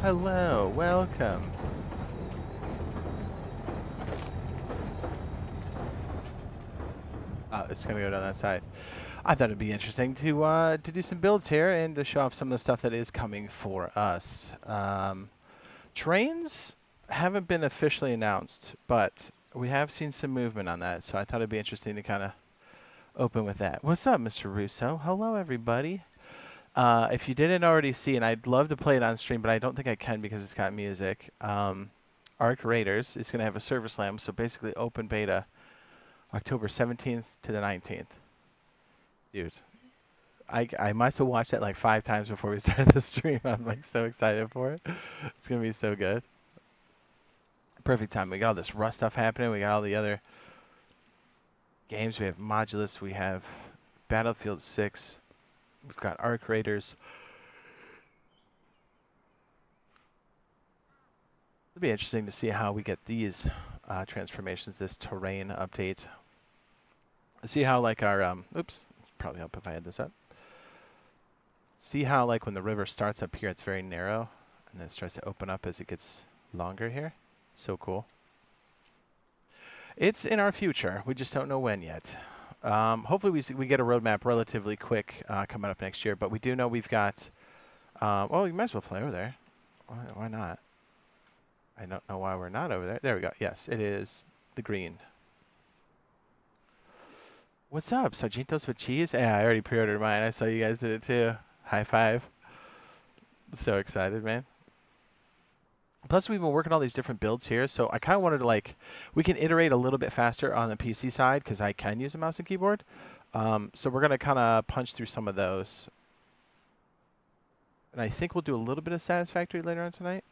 Hello, welcome. Oh, it's gonna go down that side. I thought it'd be interesting to do some builds here and to show off some of the stuff that is coming for us. Trains haven't been officially announced, but we have seen some movement on that, so I thought it'd be interesting to kind of open with that. What's up, Mr. Russo? Hello, everybody. If you didn't already see, and I'd love to play it on stream, but I don't think I can because it's got music. Arc Raiders is going to have a server slam, so basically open beta October 17th to the 19th. Dude, I must have watched it like 5 times before we started the stream. I'm like so excited for it. It's going to be so good. Perfect time. We got all this Rust stuff happening. We got all the other games. We have Modulus. We have Battlefield 6. We've got Arc Raiders. It'll be interesting to see how we get these transformations, this terrain update. See how like our, oops, probably help if I had this up. See how like when the river starts up here, it's very narrow, and then it starts to open up as it gets longer here. So cool. It's in our future. We just don't know when yet. Hopefully we get a roadmap relatively quick coming up next year, but we do know we've got, well, you might as well fly over there. Why not? I don't know why we're not over there. There we go. Yes, it is the green. What's up? Sargentos with cheese? Yeah, I already pre-ordered mine. I saw you guys did it too. High five. So excited, man. Plus, we've been working all these different builds here, so I kind of wanted to, like, we can iterate a little bit faster on the PC side, because I can use a mouse and keyboard. So we're going to kind of punch through some of those. And I think we'll do a little bit of Satisfactory later on tonight.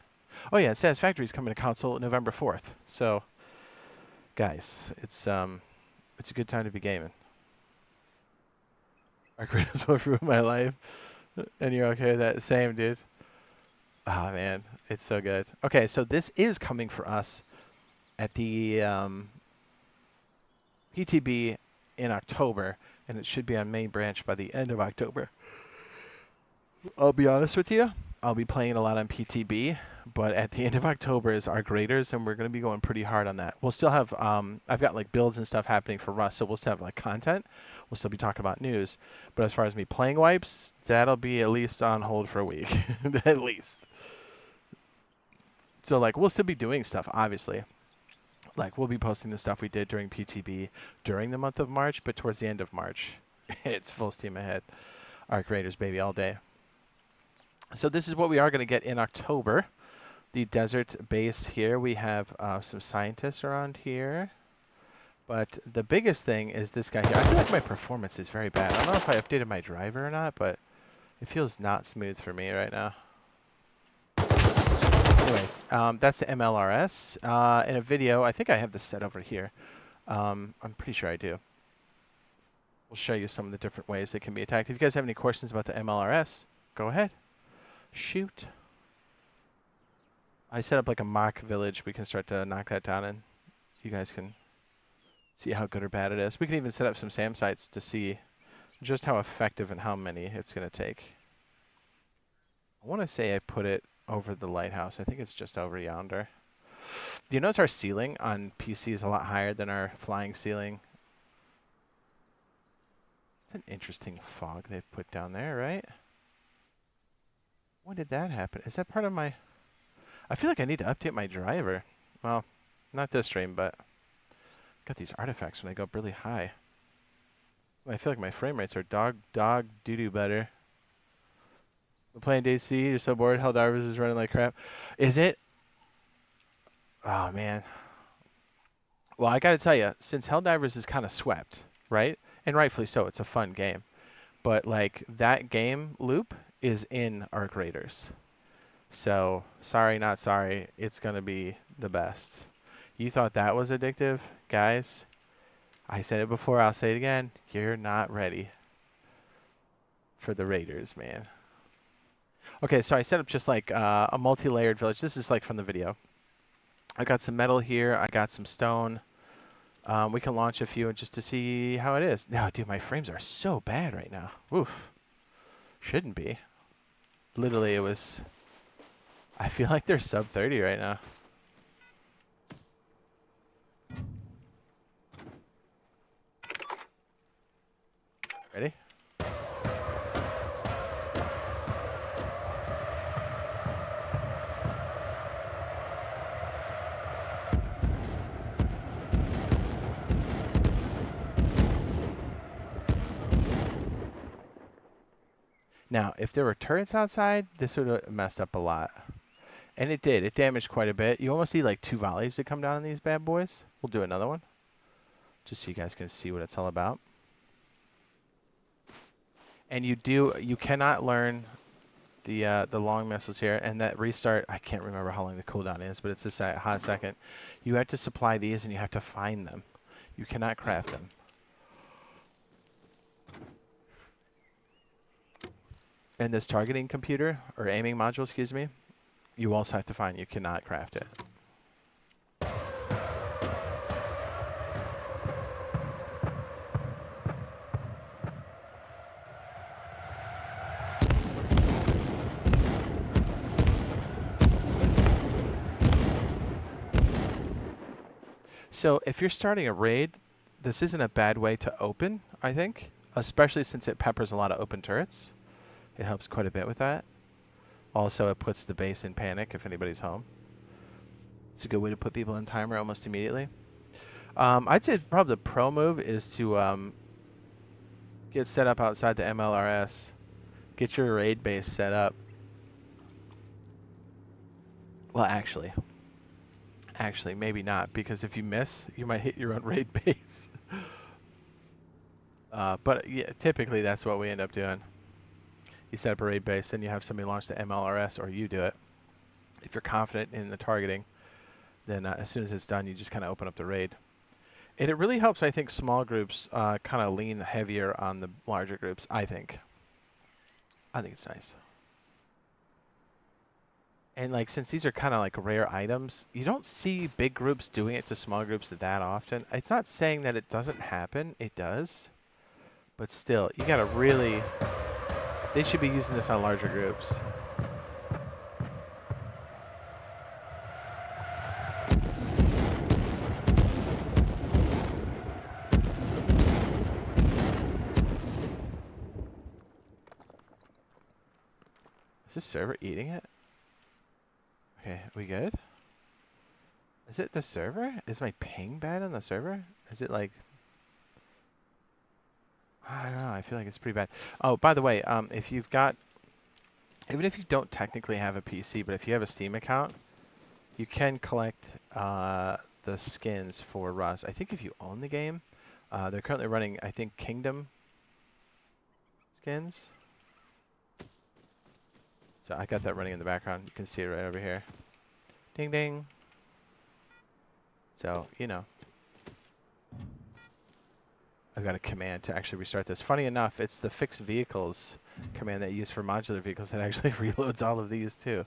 Oh yeah, Satisfactory is coming to console November 4th. So, guys, it's a good time to be gaming. Arc Raiders will ruin my life, and you're okay with that? Same, dude. Oh man, it's so good. Okay, so this is coming for us at the PTB in October, and it should be on main branch by the end of October. I'll be honest with you, I'll be playing a lot on PTB, but at the end of October is Arc Raiders, and we're going to be going pretty hard on that. We'll still have, I've got like builds and stuff happening for Rust, so we'll still have like content. We'll still be talking about news, but as far as me playing wipes, that'll be at least on hold for a week, at least. So like we'll still be doing stuff, obviously. Like we'll be posting the stuff we did during PTB during the month of March, but towards the end of March, it's full steam ahead. Arc Raiders, baby, all day. So this is what we are going to get in October. The desert base here. We have some scientists around here. But the biggest thing is this guy here. I feel like my performance is very bad. I don't know if I updated my driver or not, but it feels not smooth for me right now. Anyways, that's the MLRS. In a video, I think I have this set over here. I'm pretty sure I do. We'll show you some of the different ways it can be attacked. If you guys have any questions about the MLRS, go ahead. Shoot. I set up like a mock village. We can start to knock that down, and you guys can see how good or bad it is. We can even set up some SAM sites to see just how effective and how many it's going to take. I want to say I put it over the lighthouse. I think it's just over yonder. Do you notice our ceiling on PC is a lot higher than our flying ceiling? It's an interesting fog they've put down there, right? When did that happen? Is that part of my... I feel like I need to update my driver. Well, not this stream, but... Got these artifacts when I go up really high. I feel like my frame rates are dog doo-doo better. We're playing DC, you're so bored, Helldivers is running like crap. Is it? Oh, man. Well, I gotta tell you, since Helldivers is kind of swept, right? And rightfully so, it's a fun game. But, like, that game loop is in Arc Raiders. So, sorry, not sorry. It's going to be the best. You thought that was addictive? Guys, I said it before. I'll say it again. You're not ready for the Raiders, man. Okay, so I set up just like a multi-layered village. This is like from the video. I got some metal here. I got some stone. We can launch a few just to see how it is. No, dude, my frames are so bad right now. Oof. Shouldn't be. Literally, it was... I feel like they're sub 30 right now. Ready? Now, if there were turrets outside, this would have messed up a lot. And it did. It damaged quite a bit. You almost need like 2 volleys to come down on these bad boys. We'll do another one, just so you guys can see what it's all about. And you cannot learn the long missiles here. And that restart, I can't remember how long the cooldown is, but it's a hot second. You have to supply these, and you have to find them. You cannot craft them. And this targeting computer, or aiming module, excuse me, you also have to find. You cannot craft it. So if you're starting a raid, this isn't a bad way to open, I think, especially since it peppers a lot of open turrets. It helps quite a bit with that. Also, it puts the base in panic if anybody's home. It's a good way to put people in timer almost immediately. I'd say probably the pro move is to get set up outside the MLRS. Get your raid base set up. Well, actually, maybe not, because if you miss, you might hit your own raid base. But yeah, typically that's what we end up doing. You set up a raid base, then you have somebody launch the MLRS, or you do it. If you're confident in the targeting, then as soon as it's done, you just kind of open up the raid. And it really helps, I think, small groups kind of lean heavier on the larger groups, I think. I think it's nice. And like, since these are kind of like rare items, you don't see big groups doing it to small groups that often. It's not saying that it doesn't happen. It does. But still, you gotta really... They should be using this on larger groups. Is this server eating it? Okay, we good? Is it the server? Is my ping bad on the server? Is it like... I don't know, I feel like it's pretty bad. Oh, by the way, if you've got... Even if you don't technically have a PC, but if you have a Steam account, you can collect the skins for Rust. I think if you own the game, they're currently running, I think, Kingdom skins. So I got that running in the background. You can see it right over here. Ding, ding. So, you know. I've got a command to actually restart this. Funny enough, it's the fix vehicles command that you use for modular vehicles that actually reloads all of these too.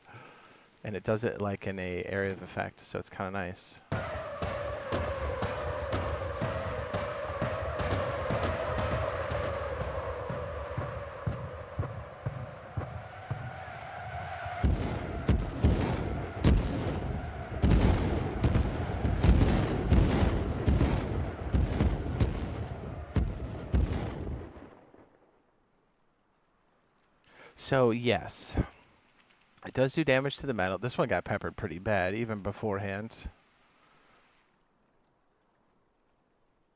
And it does it like in a area of effect, so it's kind of nice. So yes, it does do damage to the metal. This one got peppered pretty bad, even beforehand.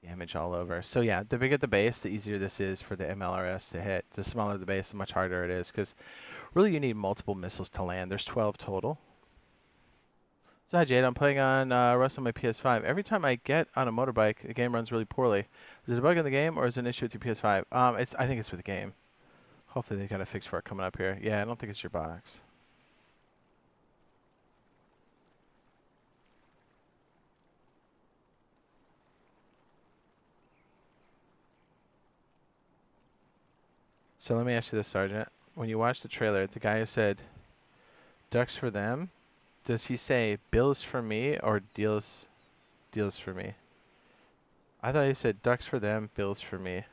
Damage all over. So yeah, the bigger the base, the easier this is for the MLRS to hit. The smaller the base, the much harder it is, because really you need multiple missiles to land. There's 12 total. So hi Jade, I'm playing on Rust on my PS5. Every time I get on a motorbike, the game runs really poorly. Is it a bug in the game, or is it an issue with your PS5? I think it's with the game. Hopefully they got a fix for it coming up here. Yeah, I don't think it's your box. So let me ask you this, Sergeant. When you watch the trailer, the guy who said, ducks for them, does he say bills for me or deals for me? I thought he said ducks for them, bills for me.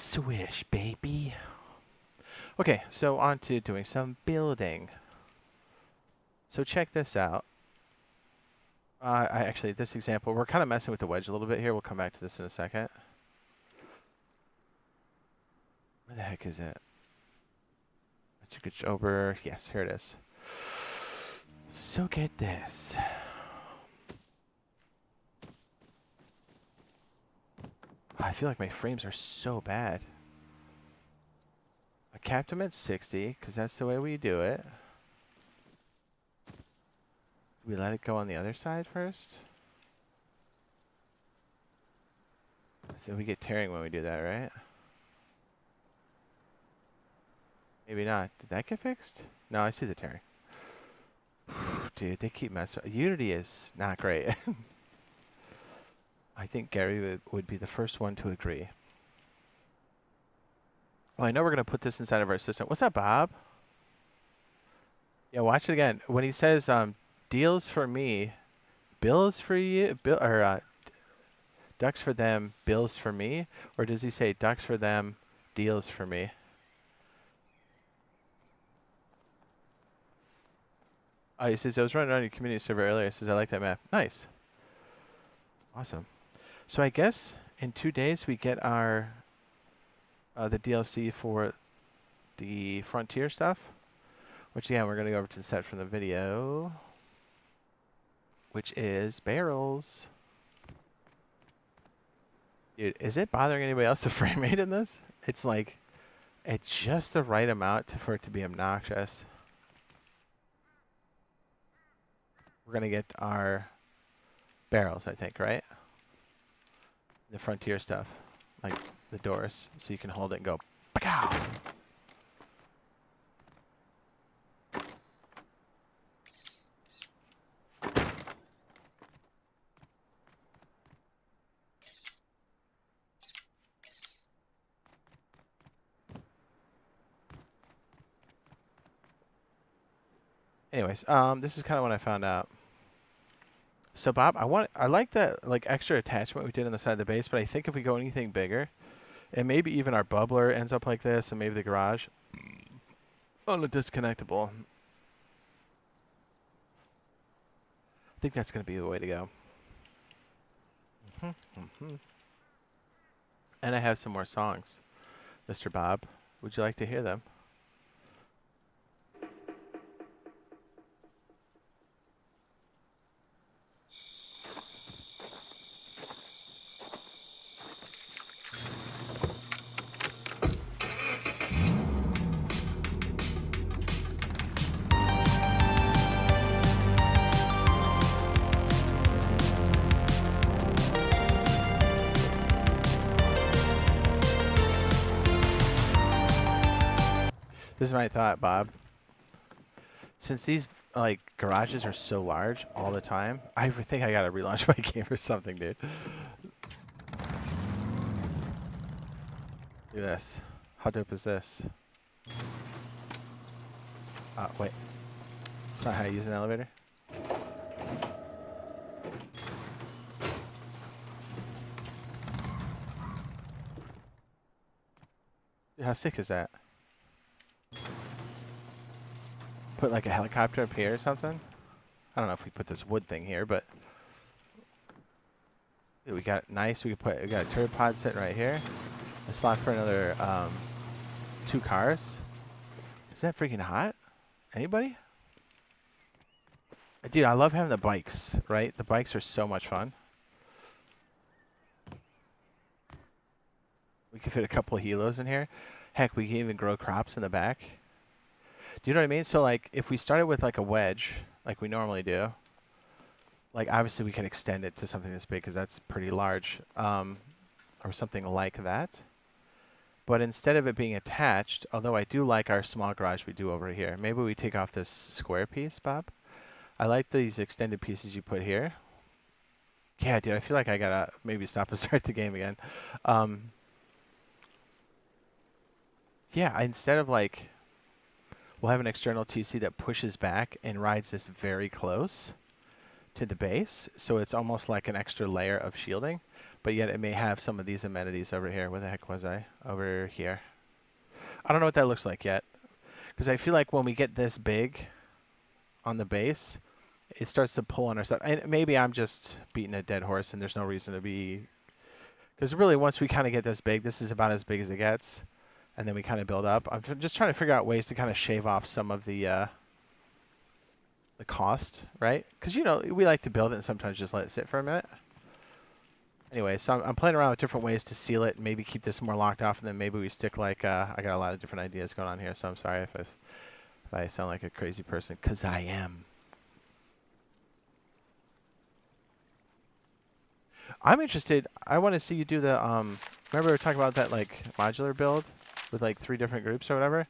Swish, baby. Okay, so on to doing some building. So check this out. Actually, this example, we're kind of messing with the wedge a little bit here. We'll come back to this in a second. Where the heck is it? Over. Yes, here it is. So get this. I feel like my frames are so bad. I capped them at 60 because that's the way we do it. We let it go on the other side first. So we get tearing when we do that, right? Maybe not. Did that get fixed? No, I see the tearing. Dude, they keep messing. Unity is not great. I think Gary would be the first one to agree. Well, I know we're going to put this inside of our system. What's up, Bob? Yeah, watch it again. When he says deals for me, bills for you, ducks for them, bills for me, or does he say ducks for them, deals for me? Oh, he says I was running on your community server earlier. He says I like that map. Nice. Awesome. So I guess in 2 days we get our the DLC for the Frontier stuff, which yeah, we're gonna go over to the set from the video, which is barrels. Dude, is it bothering anybody else the frame rate in this? It's like, it's just the right amount for it to be obnoxious. We're gonna get our barrels, I think, right? The Frontier stuff, like the doors, so you can hold it and go, pow! Anyways, this is kind of what I found out. So Bob, I like that like extra attachment we did on the side of the base, but I think if we go anything bigger, and maybe even our bubbler ends up like this, and maybe the garage on a disconnectable. I think that's going to be the way to go. And I have some more songs, Mr. Bob. Would you like to hear them? This is my thought, Bob. Since these like garages are so large all the time, I think I gotta relaunch my game or something, dude. Do this. How dope is this? Wait. It's not how you use an elevator. Dude, how sick is that? Put like a helicopter up here or something? I don't know if we put this wood thing here, but dude, we got nice. We got a turret pod sitting right here. A slot for another 2 cars. Is that freaking hot? Anybody? Dude, I love having the bikes, right? The bikes are so much fun. We could fit a couple of helos in here. Heck, we can even grow crops in the back. Do you know what I mean? So like, if we started with like a wedge, like we normally do, like obviously we can extend it to something this big because that's pretty large, or something like that. But instead of it being attached, although I do like our small garage we do over here, maybe we take off this square piece, Bob. I like these extended pieces you put here. Yeah, dude, I feel like I gotta maybe stop and start the game again. Yeah, instead of like, we'll have an external TC that pushes back and rides this very close to the base, so it's almost like an extra layer of shielding. but yet it may have some of these amenities over here. Where the heck was I? Over here. I don't know what that looks like yet. Because I feel like when we get this big on the base, it starts to pull on our stuff. And maybe I'm just beating a dead horse and there's no reason to be... Because really, once we kind of get this big, this is about as big as it gets. And then we kind of build up. I'm just trying to figure out ways to kind of shave off some of the cost, right? Because, you know, we like to build it and sometimes just let it sit for a minute. Anyway, so I'm playing around with different ways to seal it and maybe keep this more locked off, and then maybe we stick like, I got a lot of different ideas going on here, so I'm sorry if I sound like a crazy person, because I am. I'm interested, I want to see you do the, remember we were talking about that like modular build with like 3 different groups or whatever?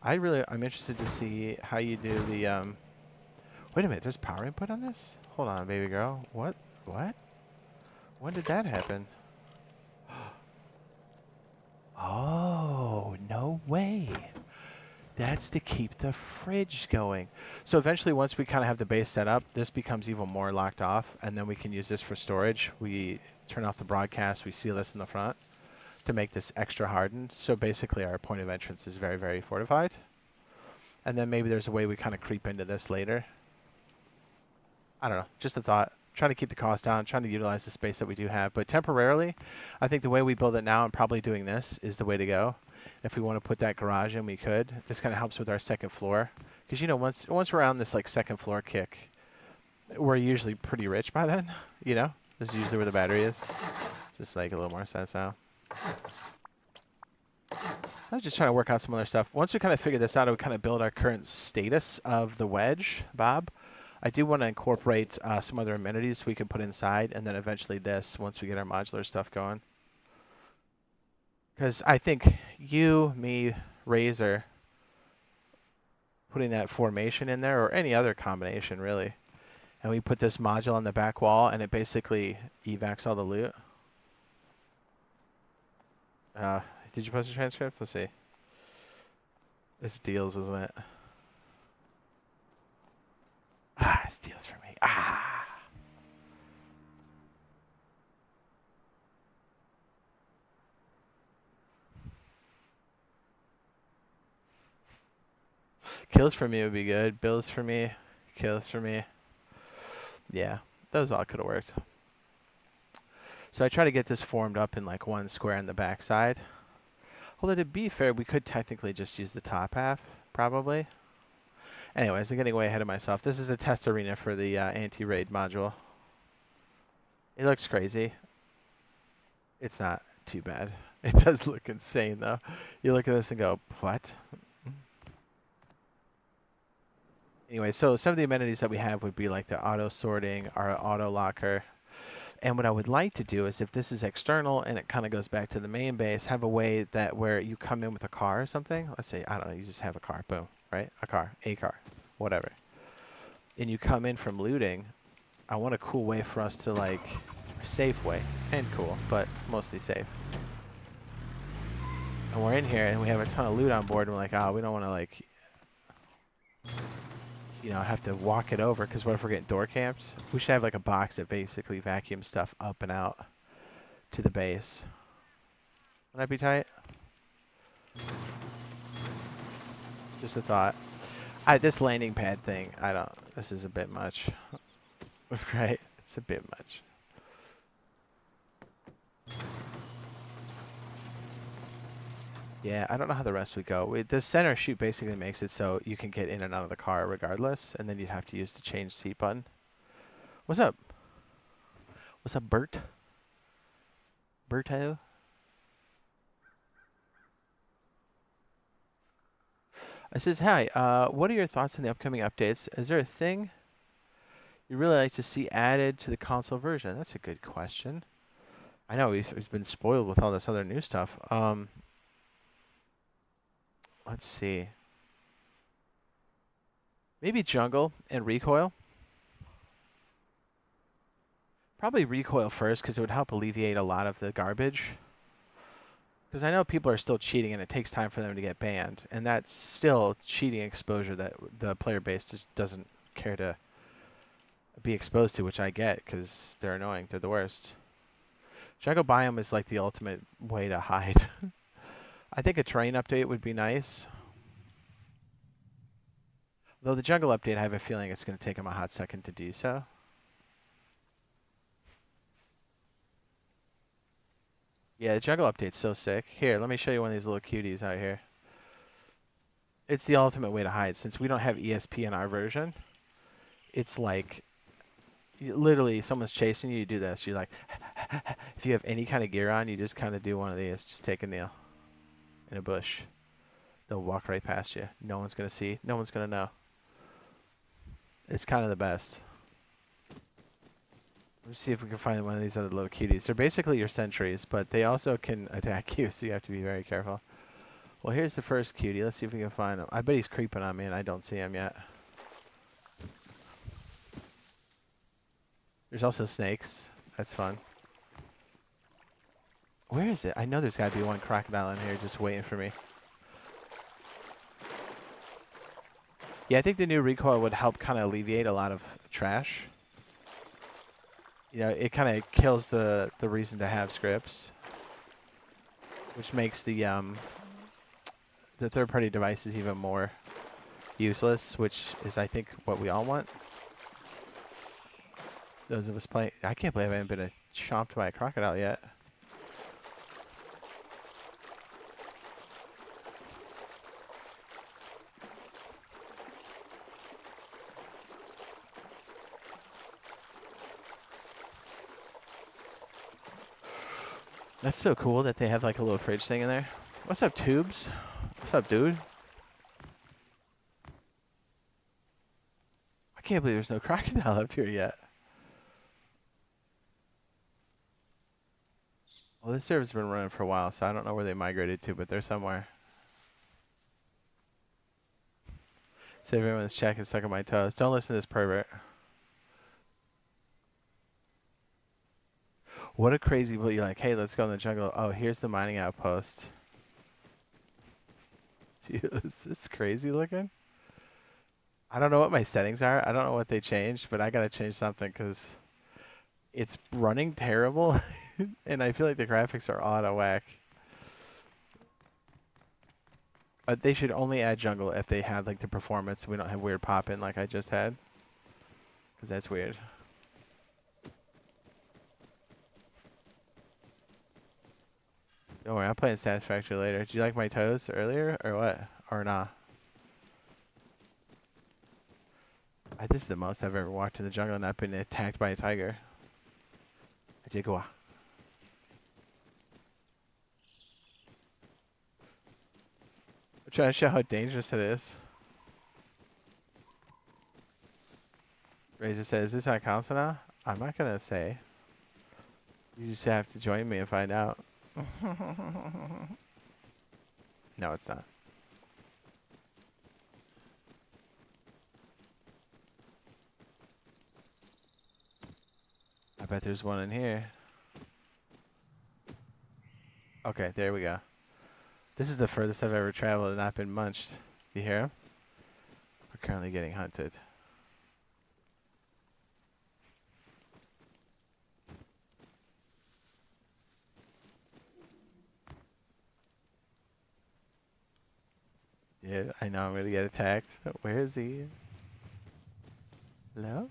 I'm interested to see how you do the, wait a minute, there's power input on this? Hold on, baby girl. What? When did that happen? Oh, no way. That's to keep the fridge going. So eventually, once we kind of have the base set up, this becomes even more locked off, and then we can use this for storage. We turn off the broadcast, we seal this in the front to make this extra hardened. So basically, our point of entrance is very, very fortified. And then maybe there's a way we kind of creep into this later. I don't know, just a thought. Trying to keep the cost down, trying to utilize the space that we do have. But temporarily, I think the way we build it now and probably doing this is the way to go. If we want to put that garage in, we could. This kind of helps with our second floor. Because, you know, once we're on this, like, second floor kick, we're usually pretty rich by then, you know? This is usually where the battery is. Does this make a little more sense now? I was just trying to work out some other stuff. Once we kind of figure this out, we kind of build our current status of the wedge, Bob. I do want to incorporate some other amenities we can put inside, and then eventually this once we get our modular stuff going. Because I think you, me, Razor, putting that formation in there, or any other combination really, and we put this module on the back wall, and it basically evacs all the loot. Did you post a transcript? Let's see. It's deals, isn't it? Ah, it's deals for me. Ah! Kills for me would be good. Bills for me. Kills for me. Yeah, those all could have worked. So I try to get this formed up in like one square on the back side. Although to be fair, we could technically just use the top half, probably. Anyways, I'm getting way ahead of myself. This is a test arena for the anti-raid module. It looks crazy. It's not too bad. It does look insane, though. You look at this and go, what? Anyway, so some of the amenities that we have would be like the auto sorting, our auto locker. And what I would like to do is if this is external and it kind of goes back to the main base, have a way that where you come in with a car or something. Let's say, I don't know, you just have a car, boom, right? A car, whatever. And you come in from looting. I want a cool way for us to like, safe way, and cool, but mostly safe. And we're in here and we have a ton of loot on board and we're like, oh, we don't want to like, you know, have to walk it over because what if we're getting door camped? We should have like a box that basically vacuums stuff up and out to the base. Wouldn't that be tight? Just a thought. This landing pad thing, this is a bit much. Right? It's a bit much. Yeah, I don't know how the rest would go. The center chute basically makes it so you can get in and out of the car regardless, and then you'd have to use the change seat button. What's up? What's up, Bert? Berto? I says, hi, what are your thoughts on the upcoming updates? Is there a thing you'd really like to see added to the console version? That's a good question. I know he's been spoiled with all this other new stuff. Let's see. Maybe jungle and recoil. Probably recoil first because it would help alleviate a lot of the garbage. Because I know people are still cheating and it takes time for them to get banned. And that's still cheating exposure that the player base just doesn't care to be exposed to, which I get because they're annoying. They're the worst. Jungle biome is like the ultimate way to hide. I think a terrain update would be nice. Though the jungle update, I have a feeling it's going to take them a hot second to do so. Yeah, the jungle update's so sick. Here, let me show you one of these little cuties out here. It's the ultimate way to hide. Since we don't have ESP in our version, it's like, literally, someone's chasing you, you do this. You're like, if you have any kind of gear on, you just kind of do one of these. Just take a kneel in a bush. They'll walk right past you. No one's going to see. No one's going to know. It's kind of the best. Let's see if we can find one of these other little cuties. They're basically your sentries, but they also can attack you, so you have to be very careful. Well, here's the first cutie. Let's see if we can find him. I bet he's creeping on me, and I don't see him yet. There's also snakes. That's fun. Where is it? I know there's got to be one crocodile in here just waiting for me. Yeah, I think the new recoil would help kind of alleviate a lot of trash. You know, it kind of kills the reason to have scripts, which makes the third-party devices even more useless, which is, I think, what we all want. Those of us playing, I can't believe I haven't been chomped by a crocodile yet. That's so cool that they have like a little fridge thing in there. What's up, Tubes? What's up, dude? I can't believe there's no crocodile up here yet. Well, this server's been running for a while, so I don't know where they migrated to, but they're somewhere. So everyone's checking, sucking my toes. Don't listen to this pervert. What a crazy, but you're like, hey, let's go in the jungle. Oh, here's the mining outpost. Is this crazy looking? I don't know what my settings are. I don't know what they changed, but I gotta change something because it's running terrible, and I feel like the graphics are all out of whack. They should only add jungle if they had like the performance. We don't have weird pop-in like I just had, because that's weird. Don't worry, I'm playing Satisfactory later. Did you like my toes earlier, or what? Or nah? This is the most I've ever walked in the jungle and not been attacked by a tiger. Ajigua. I'm trying to show how dangerous it is. Razor says, is this on console now? I'm not gonna say. You just have to join me and find out. No, it's not. I bet there's one in here. Okay, there we go. This is the furthest I've ever traveled and not been munched. You hear him? We're currently getting hunted. Yeah, I know I'm gonna get attacked. Where is he? Hello?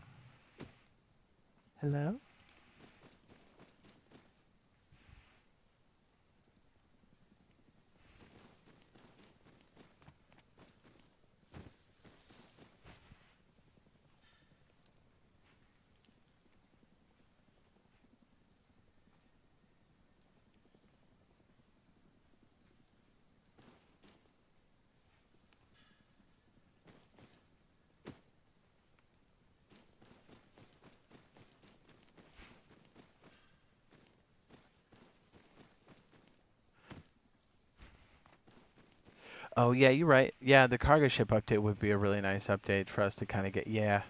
Hello? Oh, yeah, you're right. Yeah, the cargo ship update would be a really nice update for us to kind of get, yeah.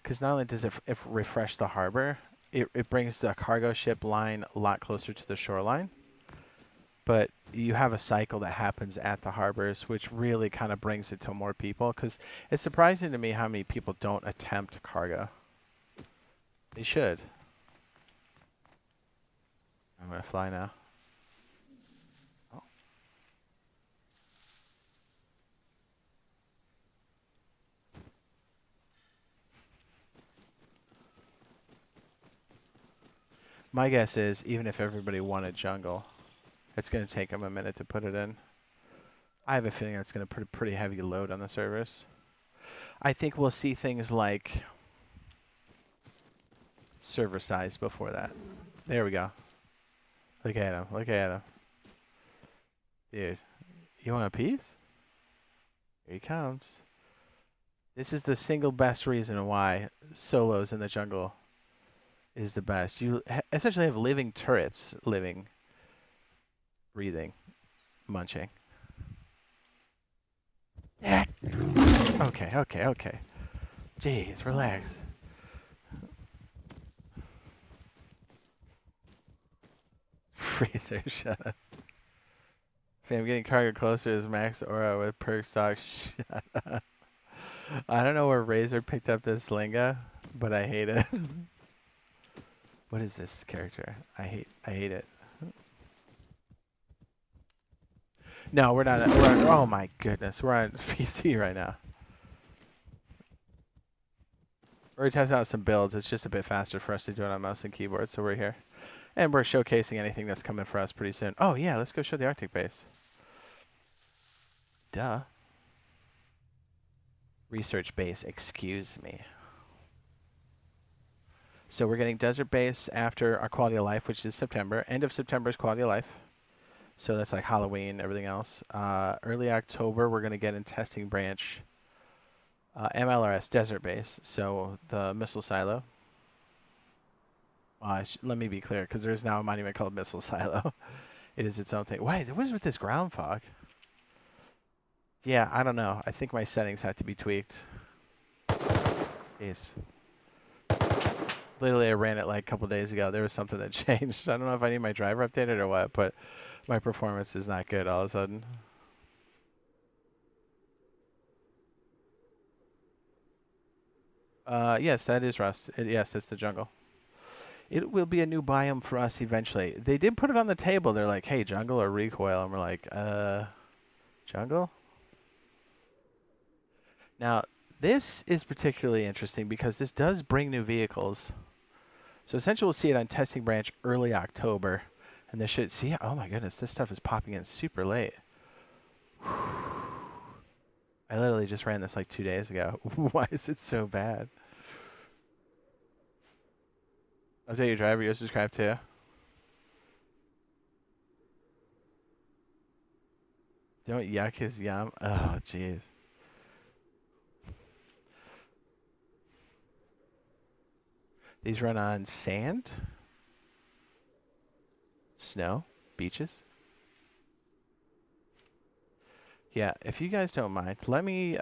Because not only does it refresh the harbor, it brings the cargo ship line a lot closer to the shoreline. But you have a cycle that happens at the harbors, which really kind of brings it to more people. Because it's surprising to me how many people don't attempt cargo. They should. gonna fly now. Oh. My guess is, even if everybody wanted jungle, it's gonna take them a minute to put it in. I have a feeling that's gonna put a pretty heavy load on the servers. I think we'll see things like server size before that. There we go. Look at him. Look at him. Dude, you want a piece? Here he comes. This is the single best reason why solos in the jungle is the best. You essentially have living turrets living, breathing, munching. Yeah. Okay, okay, okay. Jeez, relax. Freezer, shut up. Fam, getting cargo closer is max aura with perk stock. Shut up. I don't know where Razor picked up this lingo, but I hate it. What is this character? I hate it. No, we're not. Oh my goodness, we're on PC right now. We're testing out some builds. It's just a bit faster for us to do it on mouse and keyboard, so we're here. And we're showcasing anything that's coming for us pretty soon. Oh yeah, let's go show the Arctic base. Duh. Research base, excuse me. So we're getting desert base after our quality of life, which is September. End of September is quality of life. So that's like Halloween, everything else. Early October, we're going to get in testing branch. MLRS, desert base. So the missile silo. Let me be clear, because there's now a monument called Missile Silo. It is its own thing. What is with this ground fog? Yeah, I don't know. I think my settings have to be tweaked. Jeez. Literally, I ran it like a couple days ago. There was something that changed. I don't know if I need my driver updated or what, but my performance is not good all of a sudden. Yes, that is Rust. Yes, that's the jungle. It will be a new biome for us eventually. They did put it on the table. They're like, hey, jungle or recoil? And we're like, jungle? Now, this is particularly interesting because this does bring new vehicles. So essentially we'll see it on testing branch early October. And this should, see, oh my goodness, this stuff is popping in super late. I literally just ran this like 2 days ago. Why is it so bad? Update your driver, you're subscribed too. Don't yuck his yum. Oh, jeez. These run on sand, snow, beaches. Yeah, if you guys don't mind, let me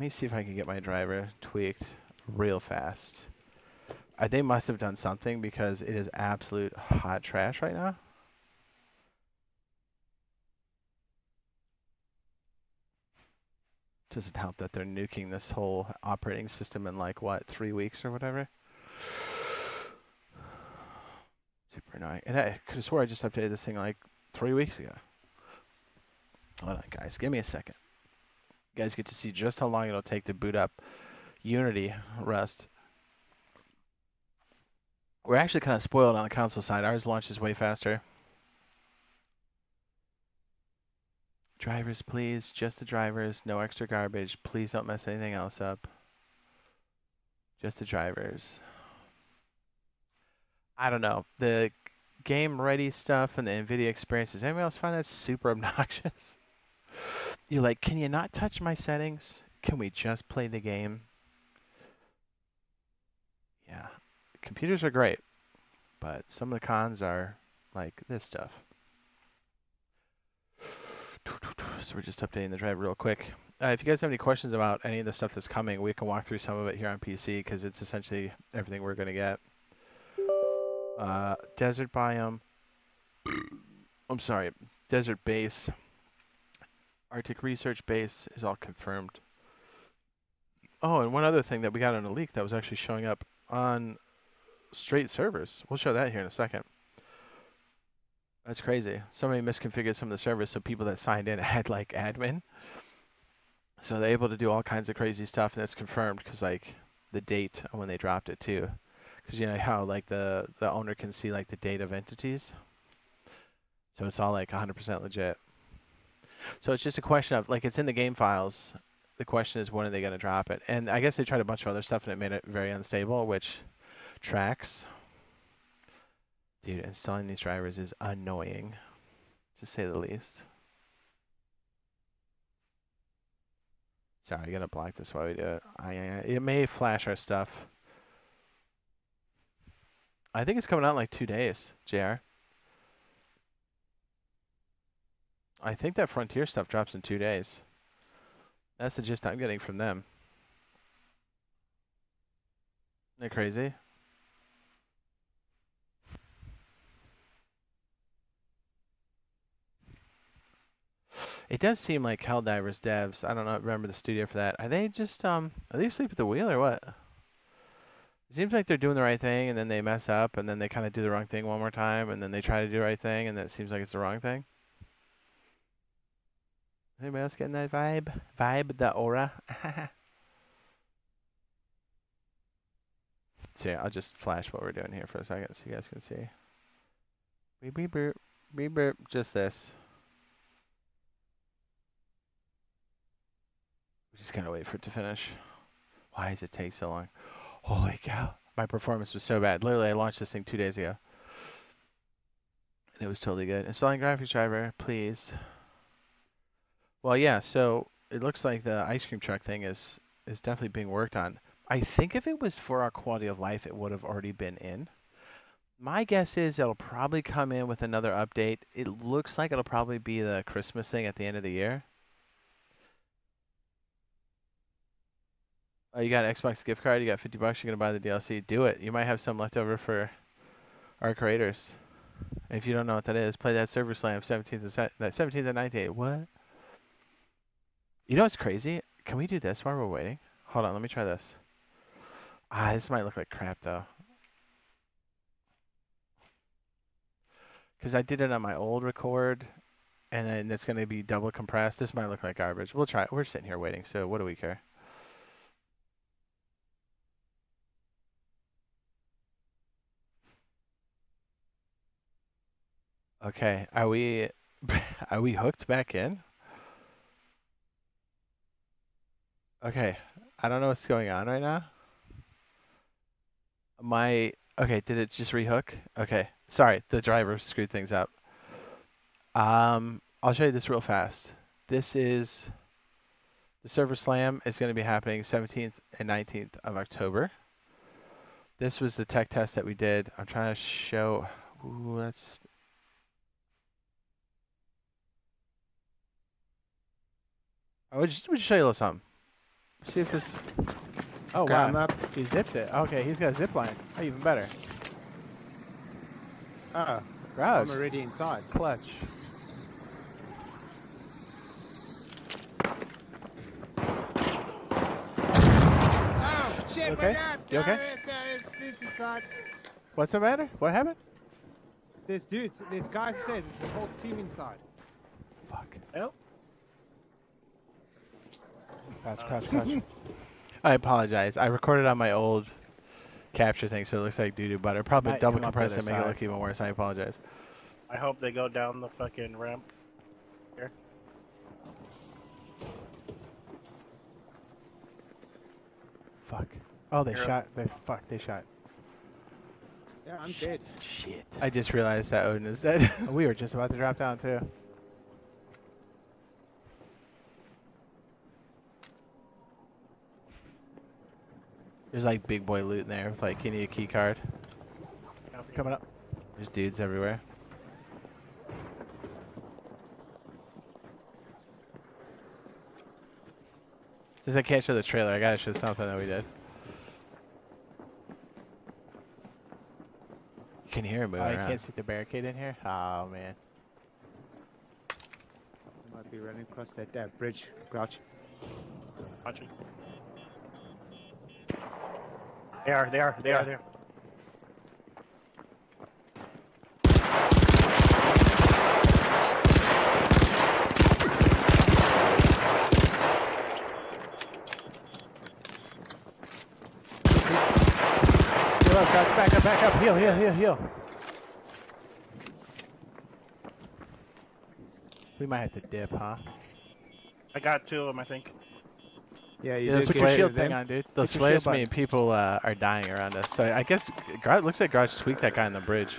see if I can get my driver tweaked real fast. They must have done something because it is absolute hot trash right now. Doesn't help that they're nuking this whole operating system in like, what, 3 weeks or whatever? Super annoying. And I could have swore I just updated this thing like 3 weeks ago. Hold on, guys. Give me a second. You guys get to see just how long it'll take to boot up Unity Rust. We're actually kind of spoiled on the console side. Ours launches way faster. Drivers, please. Just the drivers. No extra garbage. Please don't mess anything else up. Just the drivers. I don't know. The game ready stuff and the NVIDIA experience. Does anybody else find that super obnoxious? You're like, can you not touch my settings? Can we just play the game? Yeah. Computers are great, but some of the cons are like this stuff. So we're just updating the driver real quick. If you guys have any questions about any of the stuff that's coming, we can walk through some of it here on PC because it's essentially everything we're going to get. Desert biome. I'm sorry, desert base. Arctic research base is all confirmed. Oh, and one other thing that we got on a leak that was actually showing up on straight servers. We'll show that here in a second. That's crazy. Somebody misconfigured some of the servers so people that signed in had like admin. So they're able to do all kinds of crazy stuff, and it's confirmed because like the date when they dropped it too. Because you know how like the owner can see like the date of entities. So it's all like 100% legit. So it's just a question of like it's in the game files. The question is when are they going to drop it? And I guess they tried a bunch of other stuff and it made it very unstable, which tracks. Dude, installing these drivers is annoying, to say the least. Sorry, I gotta block this while we do it. It may flash our stuff. I think it's coming out in like 2 days, JR. I think that Frontier stuff drops in 2 days. That's the gist I'm getting from them. Isn't that crazy? It does seem like Helldivers devs, I don't know, remember the studio for that. Are they just, are they asleep at the wheel or what? It seems like they're doing the right thing and then they mess up and then they kind of do the wrong thing one more time and then they try to do the right thing and then it seems like it's the wrong thing. Anybody else getting that vibe? Vibe, the aura? So yeah, I'll just flash what we're doing here for a second so you guys can see. Beep beep burp, beep burp, just this. We're just gonna wait for it to finish. Why does it take so long? Holy cow. My performance was so bad. Literally, I launched this thing 2 days ago. And it was totally good. Installing graphics driver, please. Well, yeah, so it looks like the ice cream truck thing is definitely being worked on. I think if it was for our quality of life, it would have already been in. My guess is it'll probably come in with another update. It looks like it'll probably be the Christmas thing at the end of the year. Oh, you got an Xbox gift card, you got 50 bucks, you're going to buy the DLC. Do it. You might have some left over for our creators. And if you don't know what that is, play that Server Slam 17th and 19th. What? You know what's crazy? Can we do this while we're waiting? Hold on, let me try this. Ah, this might look like crap though. Because I did it on my old record, and then it's going to be double compressed. This might look like garbage. We'll try it. We're sitting here waiting, so what do we care? Okay, are we are we hooked back in? Okay, I don't know what's going on right now. Okay, did it just rehook? Okay, sorry, the driver screwed things up. I'll show you this real fast. This is the Server Slam is going to be happening 17th and 19th of October. This was the tech test that we did. I'm trying to show. Ooh, that's. We'll just show you a little something. See if this. Oh wow, he zipped it. Okay, he's got a zip line. Oh, even better. Oh, Garage. I'm already inside. Clutch. Oh shit! Okay? You okay? There's dudes inside. What's the matter? What happened? There's dudes. There's guys inside. There's the whole team inside. Fuck. Oh. Crouch. I apologize. I recorded on my old capture thing, so it looks like doo-doo butter. Probably double compress and make it look even worse. I apologize. I hope they go down the fucking ramp here. Fuck. Oh, they shot. They shot. Yeah, I'm dead. Shit. I just realized that Odin is dead. We were just about to drop down, too. There's like big boy loot in there with like you need a key card. Coming up. There's dudes everywhere. Since I can't show the trailer, I gotta show something that we did. You can hear him moving around. I can't see the barricade in here? Oh man. I might be running across that bridge. Crouch. Watching. They are there. Heal up, guys. Back up. Heal. We might have to dip, huh? I got 2 of them, I think. Yeah, you Yeah, did. put Put your your shield shield thing thing on, dude. Those Push your flares shield mean people are dying around us. So I guess looks like Garage tweaked that guy on the bridge.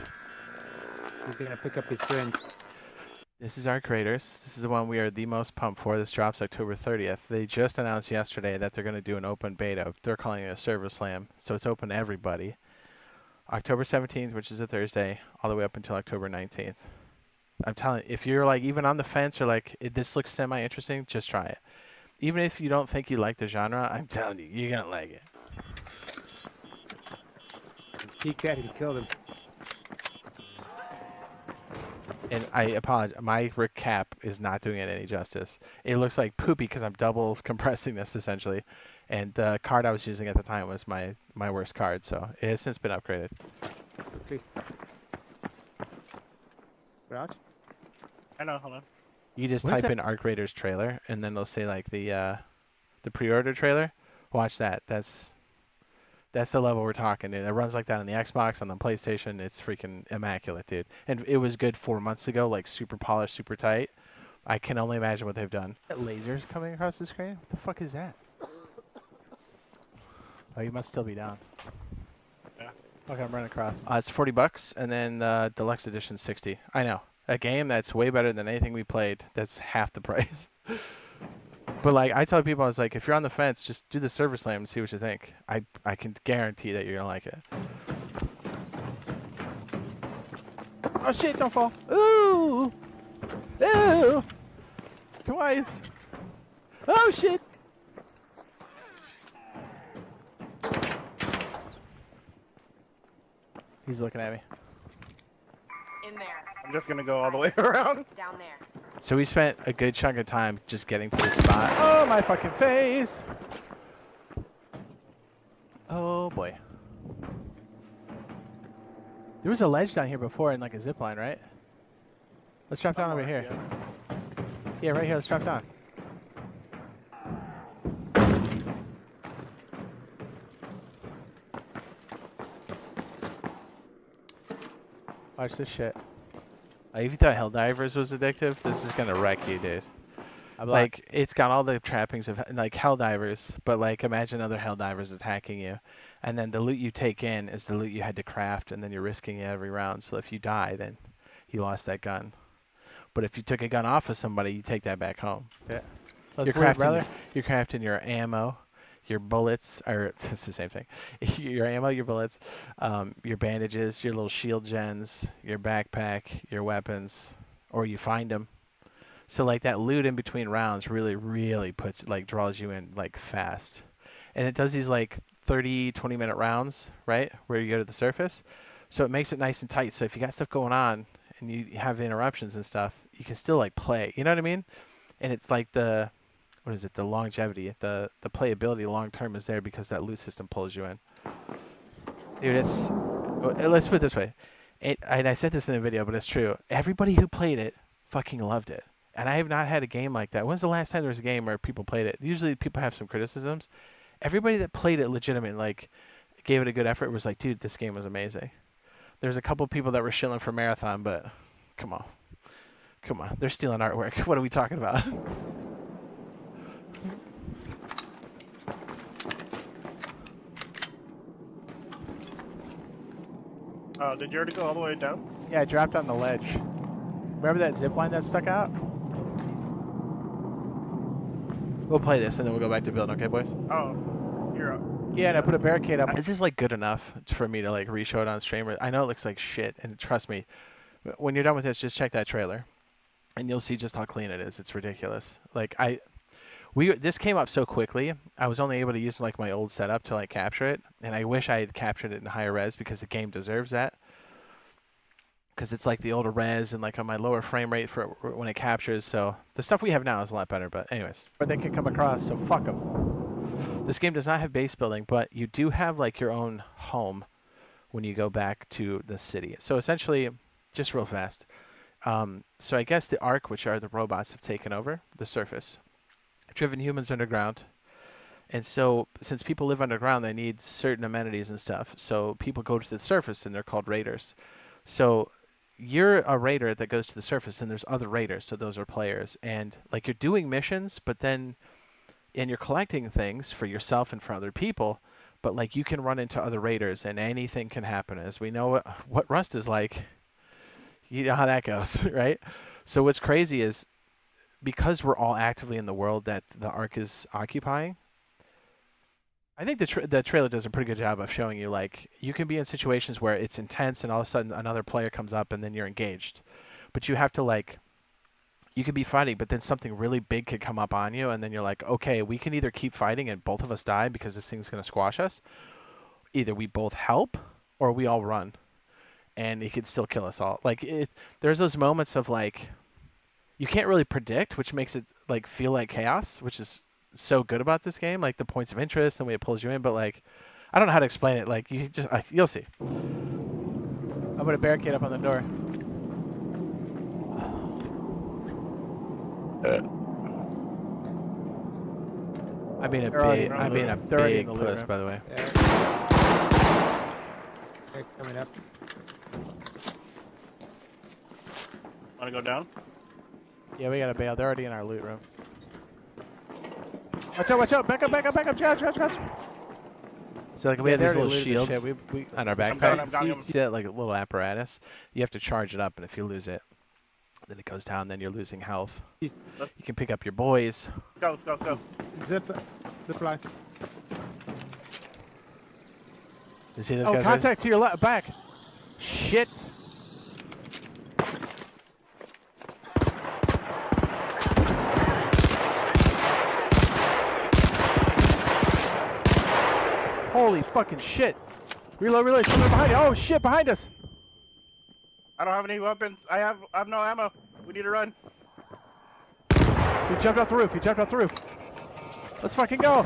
He's gonna pick up his friends. This is our craters. This is the one we are the most pumped for. This drops October 30th. They just announced yesterday that they're going to do an open beta. They're calling it a server slam, so it's open to everybody. October 17th, which is a Thursday, all the way up until October 19th. I'm telling you, if you're like even on the fence or like this looks semi-interesting, just try it. Even if you don't think you like the genre, I'm telling you, you're going to like it. Peek at him, killed him. And I apologize, my recap is not doing it any justice. It looks like poopy because I'm double compressing this essentially. And the card I was using at the time was my worst card, so it has since been upgraded. See. Crouch. I know, hold on. You just What is type in Arc Raiders trailer, and then they'll say like the pre-order trailer. Watch that. That's the level we're talking, dude. It runs like that on the Xbox, on the PlayStation. It's freaking immaculate, dude. And it was good 4 months ago, like super polished, super tight. I can only imagine what they've done. That laser's coming across the screen? What the fuck is that? Oh, you must still be down. Yeah. Okay, I'm running across. It's $40, and then deluxe edition 60. I know. A game that's way better than anything we played. That's half the price. But like I tell people, I was like, if you're on the fence, just do the server slam and see what you think. I can guarantee that you're gonna like it. Oh shit! Don't fall. Ooh! Ooh! Twice. Oh shit! He's looking at me. In there. I'm just gonna go all the way around. Down there. So we spent a good chunk of time just getting to the spot. Oh, my fucking face! Oh, boy. There was a ledge down here before in like a zip line, right? Let's drop down over here. Yeah, right here. Let's drop down. Watch this shit. If you thought Helldivers was addictive, this is gonna wreck you, dude. Like, it's got all the trappings of like Helldivers, but like imagine other Helldivers attacking you, and then the loot you take in is the loot you had to craft, and then you're risking it every round. So if you die, then you lost that gun. But if you took a gun off of somebody, you take that back home. Yeah. You're crafting your ammo, your bullets, or it's the same thing. Your ammo, your bullets, your bandages, your little shield gens, your backpack, your weapons, or you find them. So like that loot in between rounds really draws you in like fast. And it does these like 30, 20-minute rounds, right? Where you go to the surface. So it makes it nice and tight. So if you got stuff going on and you have interruptions and stuff, you can still like play. You know what I mean? And it's like the longevity, the playability long term is there because that loot system pulls you in. Dude, let's put it this way. And I said this in the video, but it's true. Everybody who played it fucking loved it. And I have not had a game like that. When's the last time there was a game where people played it? Usually people have some criticisms. Everybody that played it legitimately, like, gave it a good effort, was like, dude, this game was amazing. There's a couple people that were shilling for Marathon, but come on. Come on. They're stealing artwork. What are we talking about? Oh, did you already go all the way down? Yeah, I dropped on the ledge. Remember that zip line that stuck out? We'll play this, and then we'll go back to building, okay, boys? Oh, you're up. Yeah, and I put a barricade up. This is like good enough for me to like re-show it on stream. I know it looks like shit, and trust me, when you're done with this, just check that trailer, and you'll see just how clean it is. It's ridiculous. Like this came up so quickly. I was only able to use like my old setup to like capture it, and I wish I had captured it in higher res because the game deserves that. Because it's like the older res and like on my lower frame rate for when it captures. So the stuff we have now is a lot better. But anyways, Or they can come across, so fuck them. this game does not have base building, but you do have like your own home when you go back to the city. So essentially, just real fast. So I guess the Ark, which are the robots, have taken over the surface, driven humans underground, And so, since people live underground, they need certain amenities and stuff. So people go to the surface, and they're called raiders. So you're a raider that goes to the surface, and there's other raiders. So those are players, and like you're doing missions, but then and you're collecting things for yourself and for other people. But like you can run into other raiders, and anything can happen. As we know what Rust is like, you know how that goes, right? So what's crazy is because we're all actively in the world that the Ark is occupying. I think the trailer does a pretty good job of showing you like you can be in situations where it's intense and all of a sudden another player comes up and then you're engaged. But you have to like you could be fighting, but then something really big could come up on you and then you're like, "Okay, we can either keep fighting and both of us die because this thing's going to squash us. Either we both help or we all run." And it could still kill us all. Like there's those moments of like you can't really predict, which makes it like feel like chaos, which is so good about this game, like the points of interest and the way it pulls you in. But like, I don't know how to explain it. Like you just, you'll see. I'm gonna barricade up on the door. I'm being a big puss, by the way. Yeah. They're coming up. Wanna go down? Yeah, we gotta bail. They're already in our loot room. Watch out, watch out! Back up! Crouch! So like we have these they little already looted the shields shit. We on our down, backpack. I'm down. See that like a little apparatus? You have to charge it up, and if you lose it, then it goes down. Then you're losing health. You can pick up your boys. Let's go. zip line. You see this Oh, guy? contact to your left, back. Shit. Holy fucking shit. Reload. Someone behind you. Oh shit, behind us. I don't have any weapons. I have no ammo. We need to run. He jumped off the roof. Let's fucking go.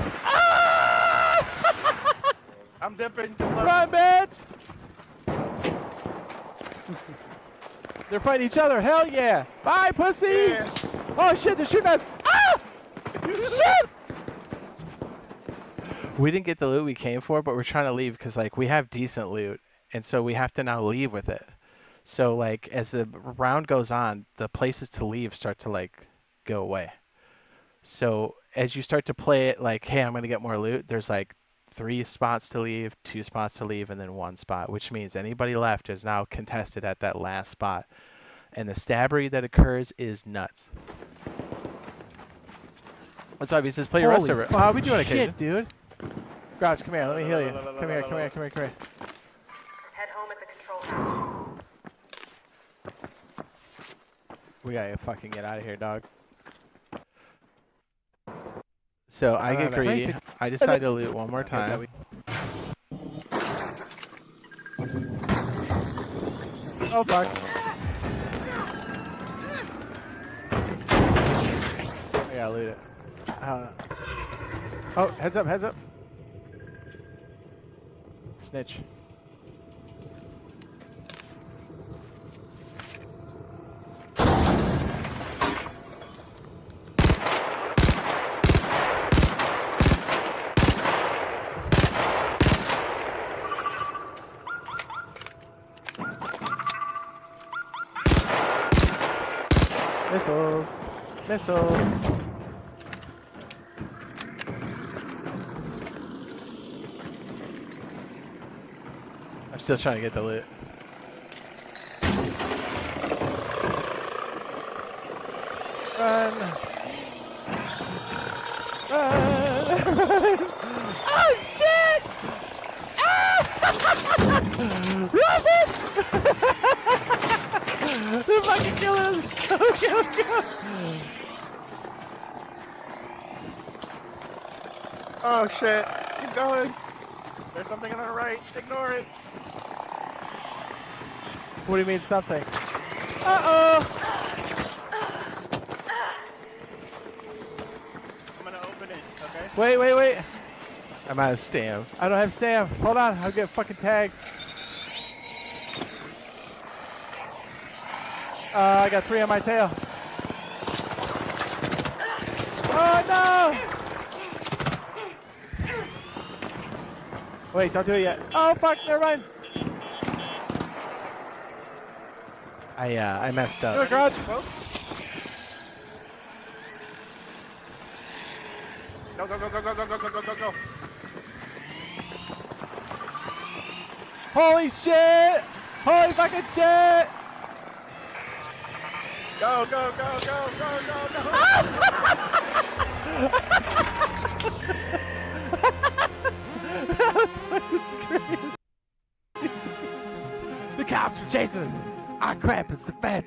I'm dipping. Run, bitch! They're fighting each other. Hell yeah. Bye, pussy. Yeah. Oh shit, they're shooting us. Ah! Shit! We didn't get the loot we came for, but we're trying to leave because like we have decent loot, and so we have to now leave with it. So like as the round goes on, the places to leave start to like go away. So as you start to play it like, hey, I'm gonna get more loot, there's like 3 spots to leave, 2 spots to leave, and then 1 spot, which means anybody left is now contested at that last spot. And the stabbery that occurs is nuts. What's obvious is play your rest server. Holy We do on occasion. shit, dude. Grouch, come here. Let me heal you. Come here. Head home at the control house. We gotta fucking get out of here, dog. So I don't get have greedy. anything. I decide to loot one more time. Oh fuck. I gotta loot it. Oh, heads up. Snitch. Missiles. I'm still trying to get the loot. Run. Oh shit! They're fucking killing us! Kill! Oh shit. Keep going. There's something on our right. Ignore it. What do you mean something? Uh-oh! I'm gonna open it, okay? Wait. I'm out of stam. I don't have stam. Hold on, I'll get fucking tagged. I got 3 on my tail. Oh no! Wait, don't do it yet. Oh fuck, never mind. I messed Do up. it, garage. Go, go, go, go, go, go, go, go, go, go, go. Holy shit! Holy fucking shit! Go, go, go, go, go, go, go. The cops are chasing us. Ah crap, it's the feds.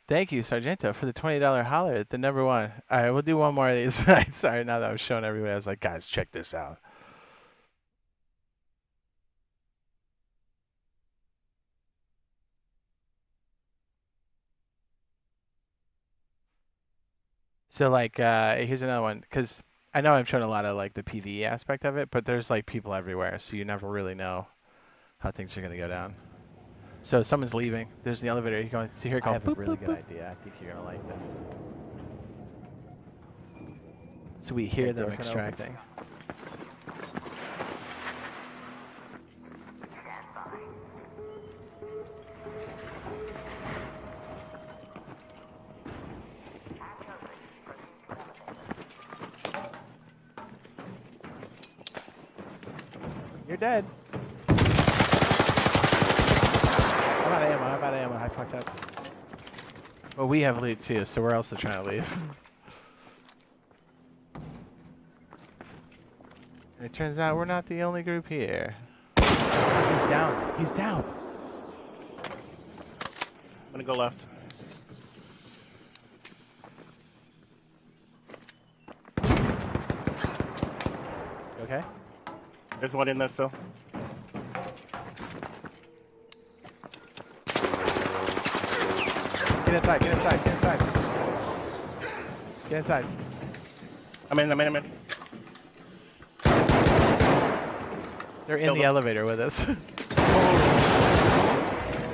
Thank you, Sargento, for the $20 holler at the number one. All right, we'll do one more of these. Sorry, now that I was showing everybody, I was like, guys, check this out. So, like, here's another one, because I know I'm showing a lot of, like, the PvE aspect of it, but there's, like, people everywhere, so you never really know how things are going to go down. So, someone's leaving. There's the elevator. You're going to hear it I go have a boop, really boop, good boop. idea. I think you're gonna like this. So we hear Okay, them door's gonna open. extracting. You're dead. I'm out of ammo. I'm out of ammo. I fucked up. Well, we have loot too, so we're also trying to leave. And it turns out we're not the only group here. He's down. He's down. I'm gonna go left. You okay? There's one in there still. Get inside. Get inside. Get inside. Get inside. I'm in. They're in Killed the them. elevator with us.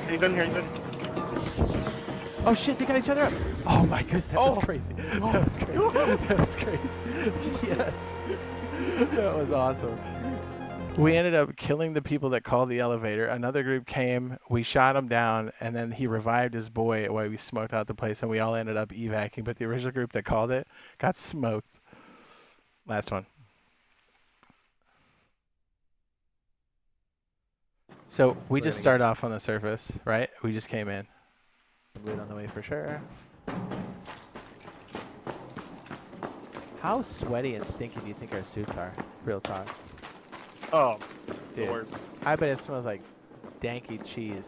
He's in here, he's in. Oh shit! They got each other up. Oh my goodness, that was Oh. crazy. That was crazy. That was crazy. Yes. That was awesome. We ended up killing the people that called the elevator. Another group came, we shot him down, and then he revived his boy while we smoked out the place, and we all ended up evacing. But the original group that called it got smoked. Last one. So we We're just gonna start off on the surface, right? We just came in. Loot on the way for sure. How sweaty and stinky do you think our suits are? Real talk. Oh, Dude. Lord. I bet it smells like danky cheese.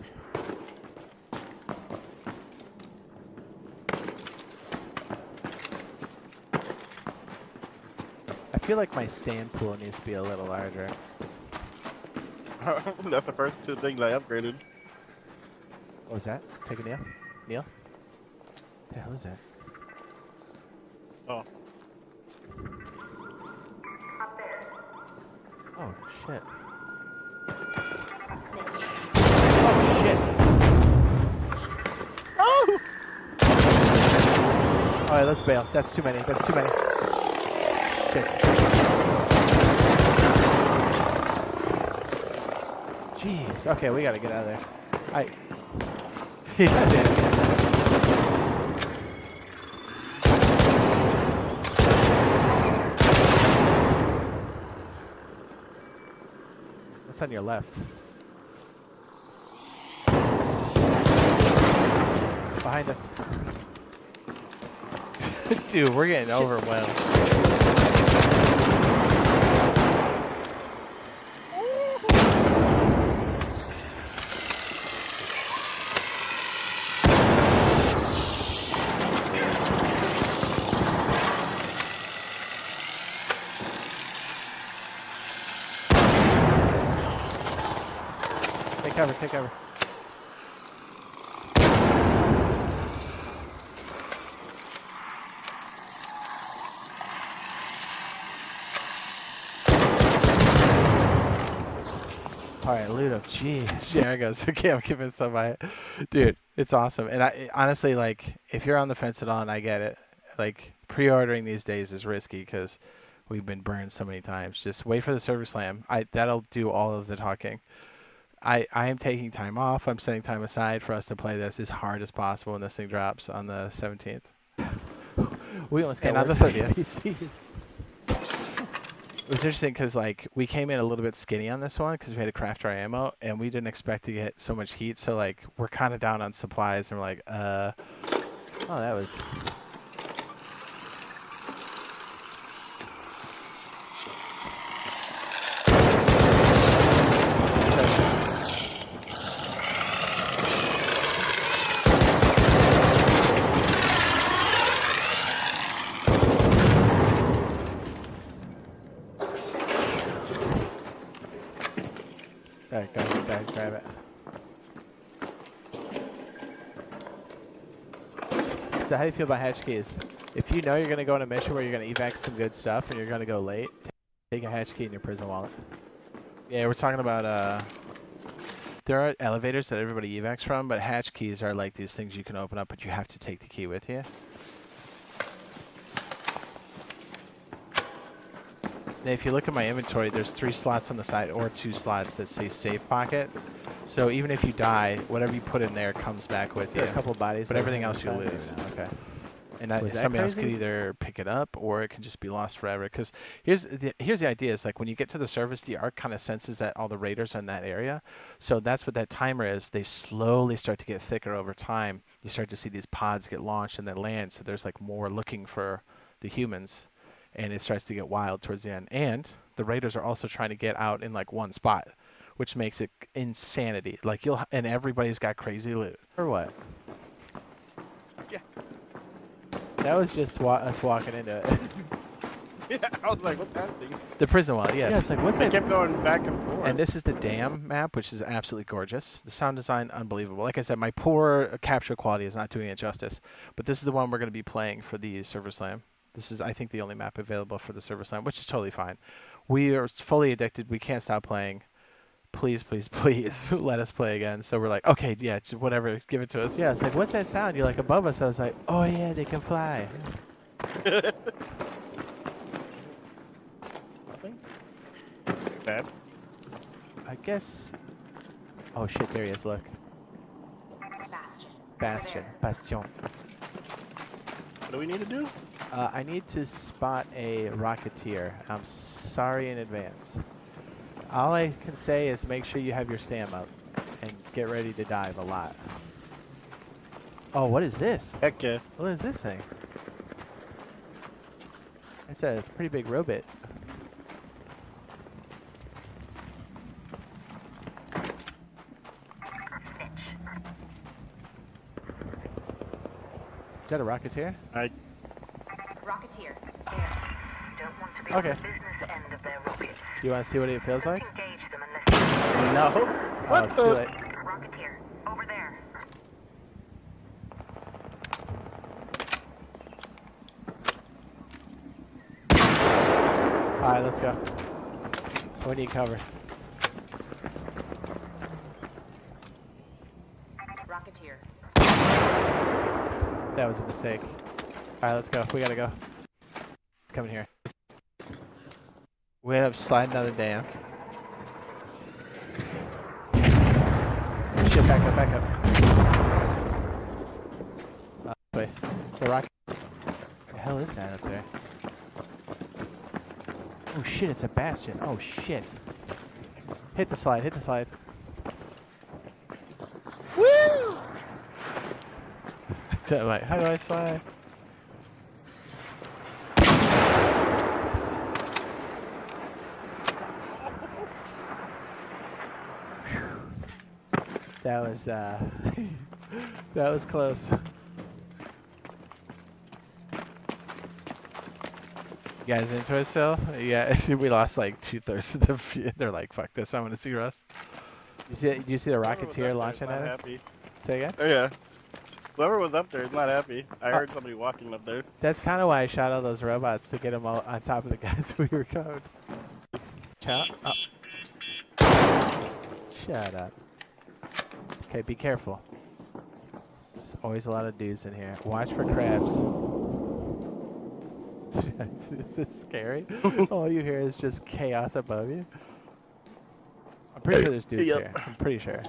I feel like my stand pool needs to be a little larger. That's the first two things I upgraded. What was that? Take a Neil? Neil? The hell is that? Oh. Up there. Oh shit. Snitch. Oh shit! Oh! Alright, let's bail. That's too many. That's too many. Shit. Jeez. Okay, we gotta get out of there. What's on your left? Behind us. Dude, we're getting overwhelmed. Take cover, take cover. Alright, Ludo, jeez. Yeah, goes, okay, I'm giving somebody. Dude, it's awesome. And honestly, like, if you're on the fence at all, and I get it, like, pre-ordering these days is risky because We've been burned so many times. Just wait for the server slam. That'll do all of the talking. I am taking time off. I'm setting time aside for us to play this as hard as possible when this thing drops on the 17th. We almost got And on the worked 30th. PCs. It was interesting because like we came in a little bit skinny on this one because we had to craft our ammo and we didn't expect to get so much heat. So like we're kind of down on supplies and we're like, Oh, that was. Alright, grab it. So how do you feel about hatch keys? If you know you're gonna go on a mission where you're gonna evac some good stuff and you're gonna go late, take a hatch key in your prison wallet. Yeah, we're talking about there are elevators that everybody evacs from, but hatch keys are like these things you can open up, but you have to take the key with you. Now, if you look at my inventory, there's 3 slots on the side or 2 slots that say save pocket. So even if you die, whatever you put in there comes back with you. A couple bodies. But everything else you inside? lose. Okay. And Was that somebody else could crazy? either pick it up or it can just be lost forever. Because here's the idea: is like when you get to the surface, the Ark kind of senses that all the raiders are in that area. So that's what that timer is. They slowly start to get thicker over time. You start to see these pods get launched and then land. So there's like more looking for the humans, and it starts to get wild towards the end. And the raiders are also trying to get out in like one spot, which makes it insanity. Like and everybody's got crazy loot. Or what? Yeah. That was just us walking into it. Yeah, I was like, what's happening? The prison wallet, yes. Yeah, it's like, what's They that? kept going back and forth. And this is the dam map, which is absolutely gorgeous. The sound design, unbelievable. Like I said, my poor capture quality is not doing it justice. But this is the one we're going to be playing for the Server Slam. This is, I think, the only map available for the Server Slam, which is totally fine. We are fully addicted. We can't stop playing. Please, please, please let us play again. So we're like, okay, yeah, whatever, give it to us. Yeah, it's like, what's that sound? You're like above us. I was like, oh yeah, they can fly. Nothing? Bad. I guess. Oh shit, there he is. Look, Bastion. Bastion, Bastion. What do we need to do? I need to spot a Rocketeer. I'm sorry in advance. All I can say is make sure you have your stam up and get ready to dive a lot. Oh, what is this? Heck yeah. What is this thing? It's a pretty big robot. Is that a Rocketeer? Rocketeer. There. Don't want to be Okay. on the business end of their rockets. You want to see what it feels like? Engage them unless No. What oh, the? too late. Rocketeer. Over there. Alright, let's go. We need cover. Rocketeer. That was a mistake. Alright, let's go. We gotta go. Come in here. We end up sliding down the dam. Shit, back up, back up. Wait. The rocket. What the hell is that up there? Oh shit, it's a bastion. Oh shit. Hit the slide, hit the slide. Woo! Like, how do I slide? That was that was close. You guys into it still? Yeah, we lost like 2/3 of the. They're like, fuck this, I want to see Rust. You see the Whoever was up Rocketeer there is launching not at us? happy. Say again? Oh yeah. Whoever was up there is not happy. I heard somebody walking up there. That's kind of why I shot all those robots to get them all on top of the guys we were going. Oh. Shut up. Okay, be careful. There's always a lot of dudes in here. Watch for crabs. This is scary. All you hear is just chaos above you. I'm pretty sure there's dudes Yep. here. I'm pretty sure.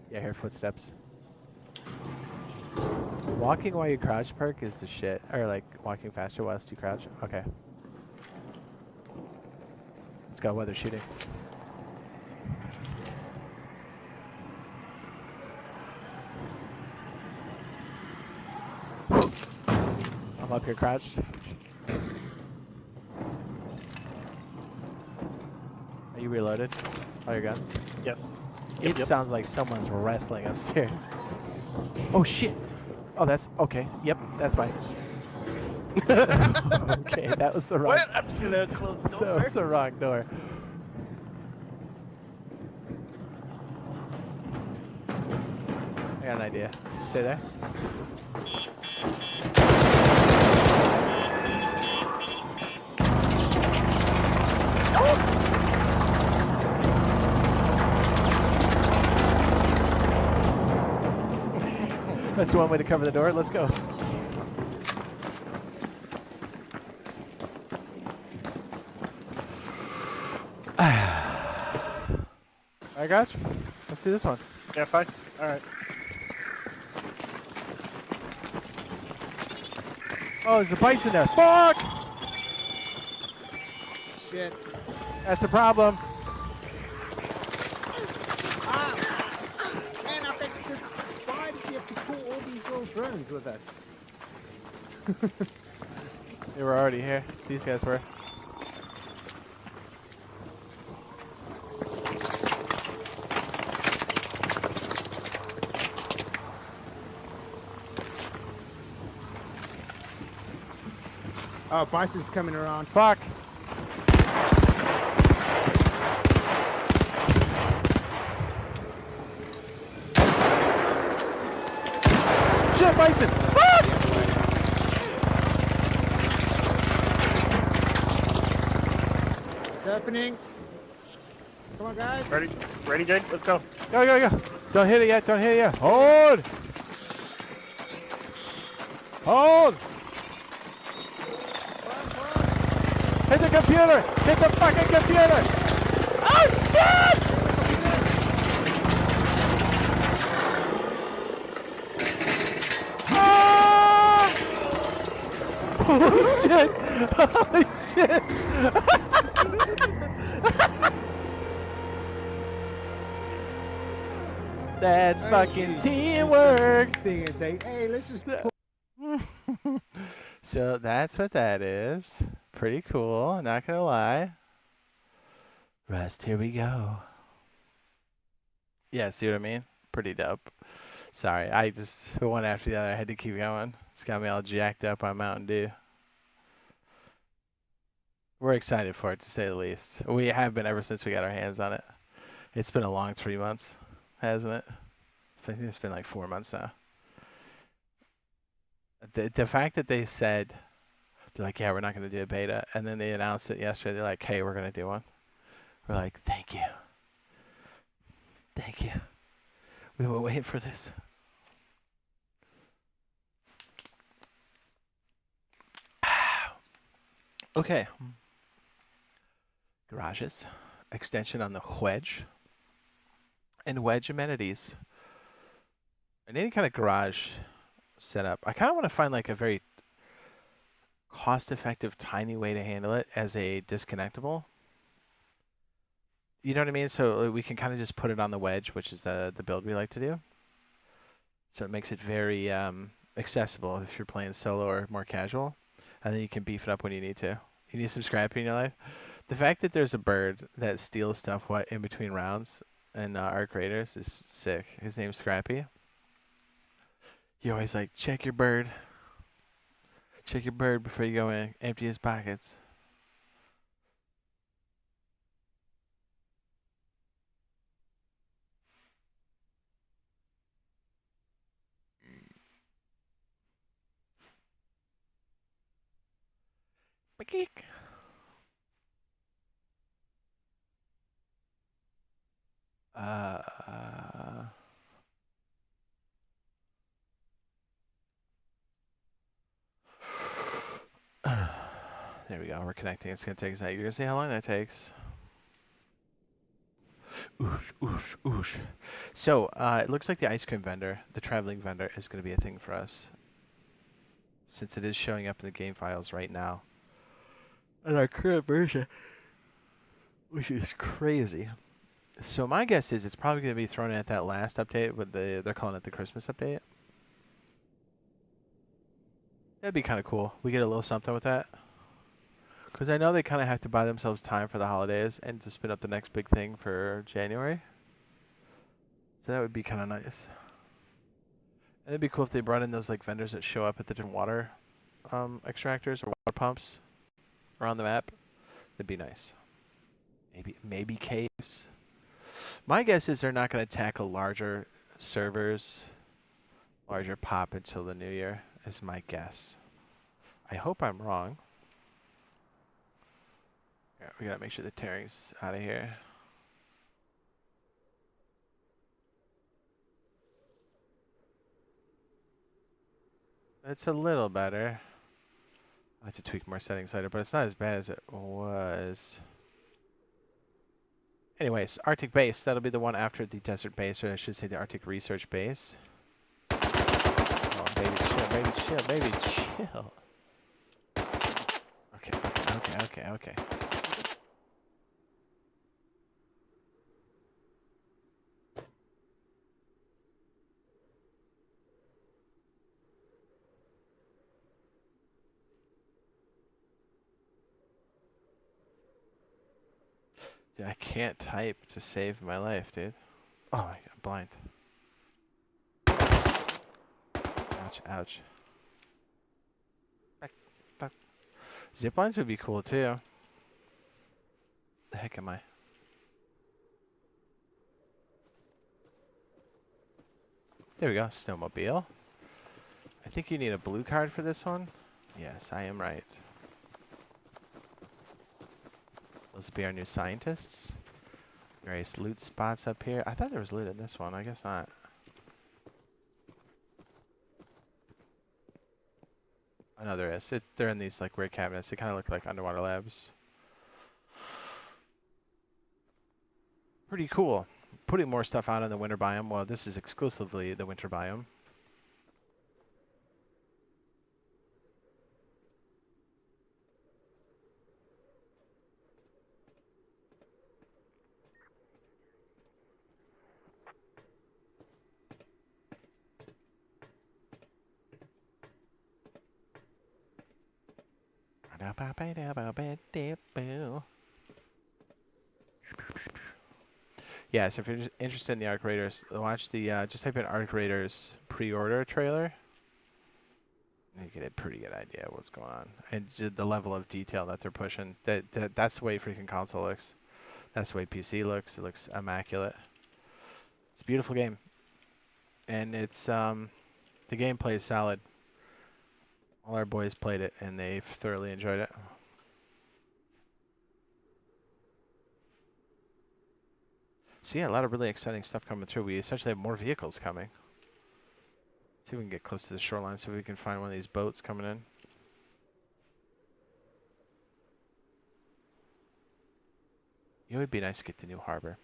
Yeah, I hear footsteps. Walking while you crouch perk is the shit. Or like walking faster whilst you crouch. Okay. Let's go, weather shooting. I'm up here crouched. Are you reloaded? All your guns? Yes. It sounds like someone's wrestling upstairs. Oh shit! Oh, that's okay. Yep, that's fine. Okay, that was the wrong. What? I'm just gonna close the So door. it's the wrong door. I got an idea. Stay there. That's one way to cover the door. Let's go. I got you. Let's do this one. Yeah, fine. All right. Oh, there's a bison there. Fuck! Shit. That's a problem. Man, I think just why did you have to pull all these little drones with us? They were already here. These guys were. Oh, bison's coming around. Fuck! Shit, bison! Fuck! What's happening? Come on, guys. Ready? Ready, Jade? Let's go. Go, go, go! Don't hit it yet, don't hit it yet. Hold! Hold! Hit the computer! Hit the fucking computer! Oh shit! Ah! Holy shit! Holy shit! That's fucking teamwork! Thing and say, hey, let's just pull. So that's what that is. Pretty cool, not gonna lie. Rust, here we go. Yeah, see what I mean? Pretty dope. Sorry, I just, one after the other, I had to keep going. It's got me all jacked up on Mountain Dew. We're excited for it, to say the least. We have been ever since we got our hands on it. It's been a long 3 months, hasn't it? I think it's been like 4 months now. The fact that they said, they're like, yeah, we're not going to do a beta, and then they announced it yesterday, they're like, hey, we're going to do one. We're like, thank you. Thank you. We were waiting for this. Okay. Garages. Extension on the wedge. And wedge amenities. And any kind of garage setup. I kind of want to find like a very cost-effective, tiny way to handle it as a disconnectable. You know what I mean? So we can kind of just put it on the wedge, which is the build we like to do. So it makes it very accessible if you're playing solo or more casual. And then you can beef it up when you need to. You need some scrappy in your life. The fact that there's a bird that steals stuff in between rounds and arc raiders is sick. His name's Scrappy. He always like, check your bird. Check your bird before you go in. Empty his pockets. Geek. Oh, we're connecting. It's gonna take a second. You're gonna see how long that takes. Oosh, oosh, oosh. So, it looks like the ice cream vendor, the traveling vendor, is gonna be a thing for us, since it is showing up in the game files right now. In our current version, which is crazy. So my guess is it's probably gonna be thrown in at that last update with they're calling it the Christmas update. That'd be kind of cool. We get a little something with that. Because I know they kind of have to buy themselves time for the holidays and to spin up the next big thing for January. So that would be kind of nice. And it'd be cool if they brought in those like vendors that show up at the different water extractors or water pumps around the map. That'd be nice. Maybe caves. My guess is they're not going to tackle larger servers, larger pop until the new year, is my guess. I hope I'm wrong. Yeah, we gotta make sure the tearing's out of here. It's a little better. I have to tweak more settings later, but it's not as bad as it was. Anyways, Arctic Base, that'll be the one after the Desert Base, or I should say the Arctic Research Base. Oh, baby, chill, baby, chill, baby, chill. Okay. Dude, I can't type to save my life, dude. Oh, I'm blind. Ouch, ouch. Zip lines would be cool too. The heck am I? There we go, snowmobile. I think you need a blue card for this one. Yes, I am right. Those will be our new scientists. Various loot spots up here. I thought there was loot in this one. I guess not. I know there is. They're in these like weird cabinets. They kind of look like underwater labs. Pretty cool. Putting more stuff out in the winter biome. Well, this is exclusively the winter biome. Yeah, so if you're interested in the Arc Raiders, watch the, just type in Arc Raiders pre-order trailer. You get a pretty good idea of what's going on. And the level of detail that they're pushing. That's the way freaking console looks. That's the way PC looks. It looks immaculate. It's a beautiful game. And it's, the gameplay is solid. All our boys played it, and they've thoroughly enjoyed it. So yeah, a lot of really exciting stuff coming through. We essentially have more vehicles coming. See if we can get close to the shoreline, so we can find one of these boats coming in. It would be nice to get the new harbor.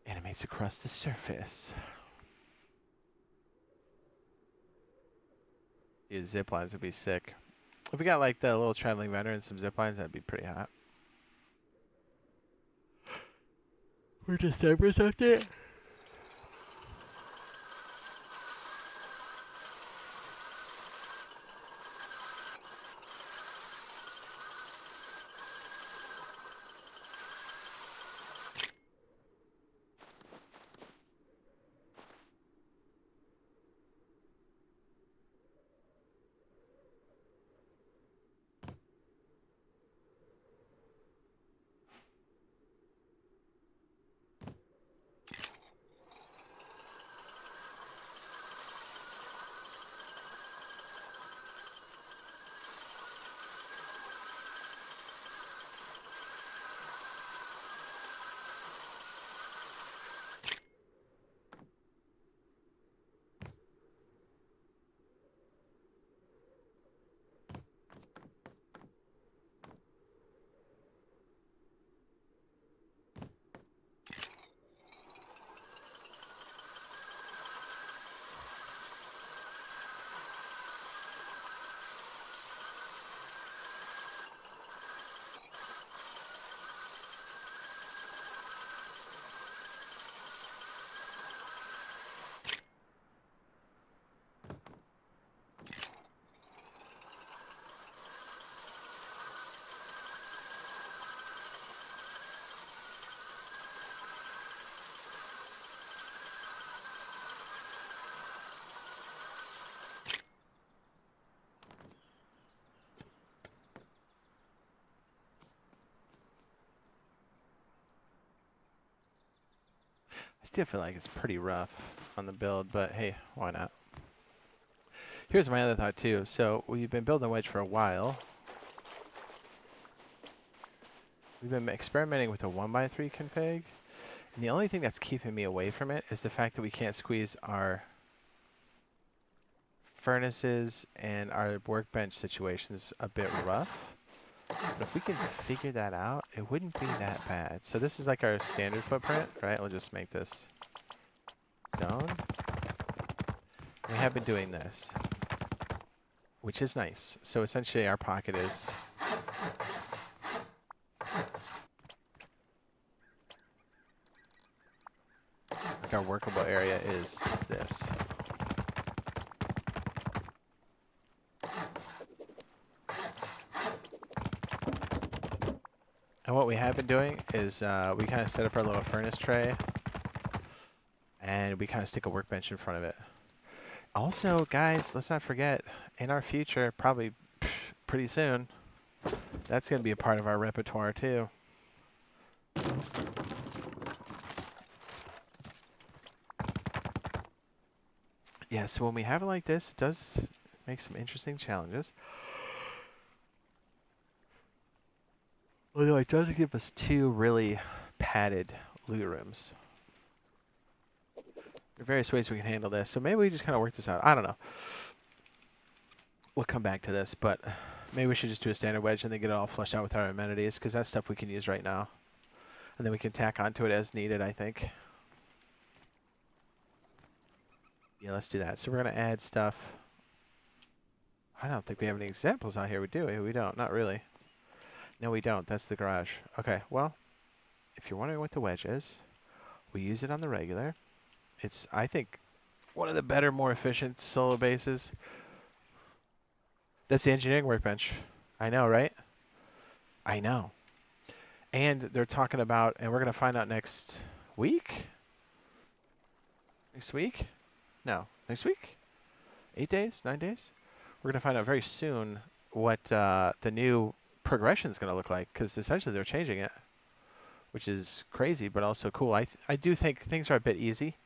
Animates across the surface. These zip lines would be sick. If we got like the little traveling vendor and some zip lines, that'd be pretty hot. We're December's update. do feel like it's pretty rough on the build, but hey, why not? Here's my other thought too. So we've been building a wedge for a while. We've been experimenting with a 1x3 config, and the only thing that's keeping me away from it is the fact that we can't squeeze our furnaces and our workbench situations a bit rough. But if we can figure that out, it wouldn't be that bad. So this is like our standard footprint, right? We'll just make this stone. We have been doing this, which is nice. So essentially our pocket is like our workable area is this. And what we have been doing is we kind of set up our little furnace tray, and we kind of stick a workbench in front of it. Also, guys, let's not forget, in our future, probably pretty soon, that's going to be a part of our repertoire too. Yeah, so when we have it like this, it does make some interesting challenges. Although it does give us 2 really padded loot rooms. There are various ways we can handle this, so maybe we just kind of work this out. I don't know. We'll come back to this, but maybe we should just do a standard wedge and then get it all flushed out with our amenities, because that's stuff we can use right now. And then we can tack onto it as needed, I think. Yeah, let's do that. So we're going to add stuff. I don't think we have any examples out here, do we? We don't. Not really. No, we don't. That's the garage. Okay, well, if you're wondering what the wedge is, we use it on the regular. It's, I think, one of the better, more efficient solo bases. That's the engineering workbench. I know, right? I know. And they're talking about, and we're going to find out next week? Next week? No. Next week? 8 days? 9 days? We're going to find out very soon what the new progression is going to look like, because essentially they're changing it, which is crazy, but also cool. I do think things are a bit easy,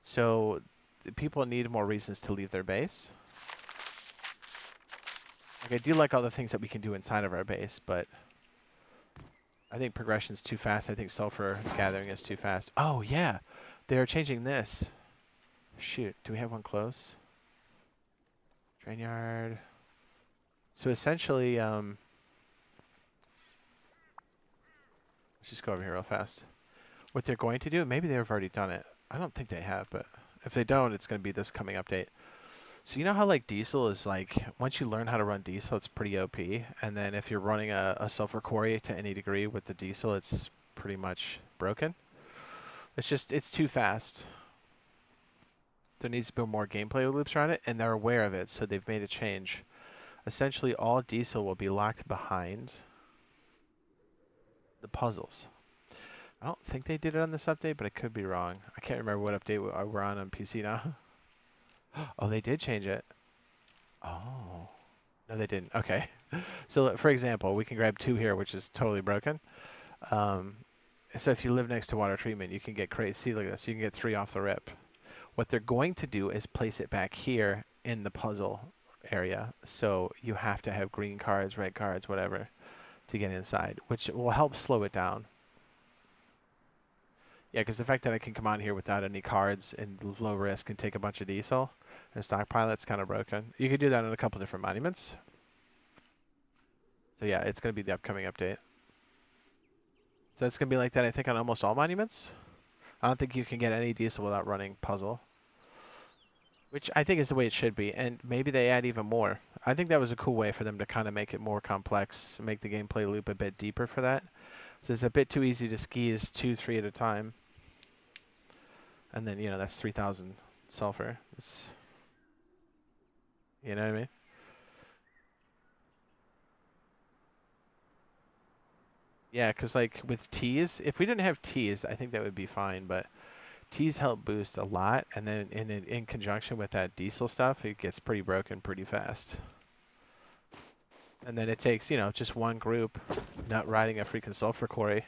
so people need more reasons to leave their base. Like, I do like all the things that we can do inside of our base, but I think progression's too fast. I think sulfur gathering is too fast. Oh yeah, they're changing this. Shoot, do we have one close? Drain yard. So essentially, let's just go over here real fast. What they're going to do, maybe they've already done it. I don't think they have, but if they don't, it's going to be this coming update. So you know how like diesel is like, once you learn how to run diesel, it's pretty OP. And then if you're running a sulfur quarry to any degree with the diesel, it's pretty much broken. It's just, it's too fast. There needs to be more gameplay loops around it, and they're aware of it, so they've made a change. Essentially, all diesel will be locked behind the puzzles. I don't think they did it on this update, but I could be wrong. I can't remember what update we're on PC now. Oh, they did change it. Oh. No, they didn't. Okay. So, for example, we can grab 2 here, which is totally broken. So if you live next to water treatment, you can get crazy. See, look at this. You can get 3 off the rip. What they're going to do is place it back here in the puzzle area. So you have to have green cards, red cards, whatever, to get inside, which will help slow it down. Yeah, because the fact that I can come on here without any cards and low risk and take a bunch of diesel and stockpile, it's kind of broken. You could do that on a couple different monuments. So yeah, it's going to be the upcoming update. So it's going to be like that, I think, on almost all monuments. I don't think you can get any diesel without running puzzle, which I think is the way it should be. And maybe they add even more. I think that was a cool way for them to kind of make it more complex, make the gameplay loop a bit deeper for that. So it's a bit too easy to skis 2, 3 at a time. And then, you know, that's 3,000 sulfur. It's, you know what I mean? Yeah, because like with T's, if we didn't have T's, I think that would be fine. But T's help boost a lot, and then in conjunction with that diesel stuff, it gets pretty broken pretty fast. And then it takes, you know, just one group not riding a freaking sulfur quarry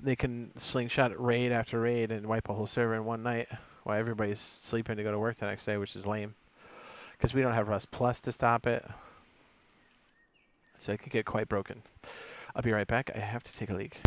they can slingshot raid after raid and wipe a whole server in one night while everybody's sleeping to go to work the next day, which is lame. Because we don't have Rust Plus to stop it. So it could get quite broken. I'll be right back. I have to take a leak.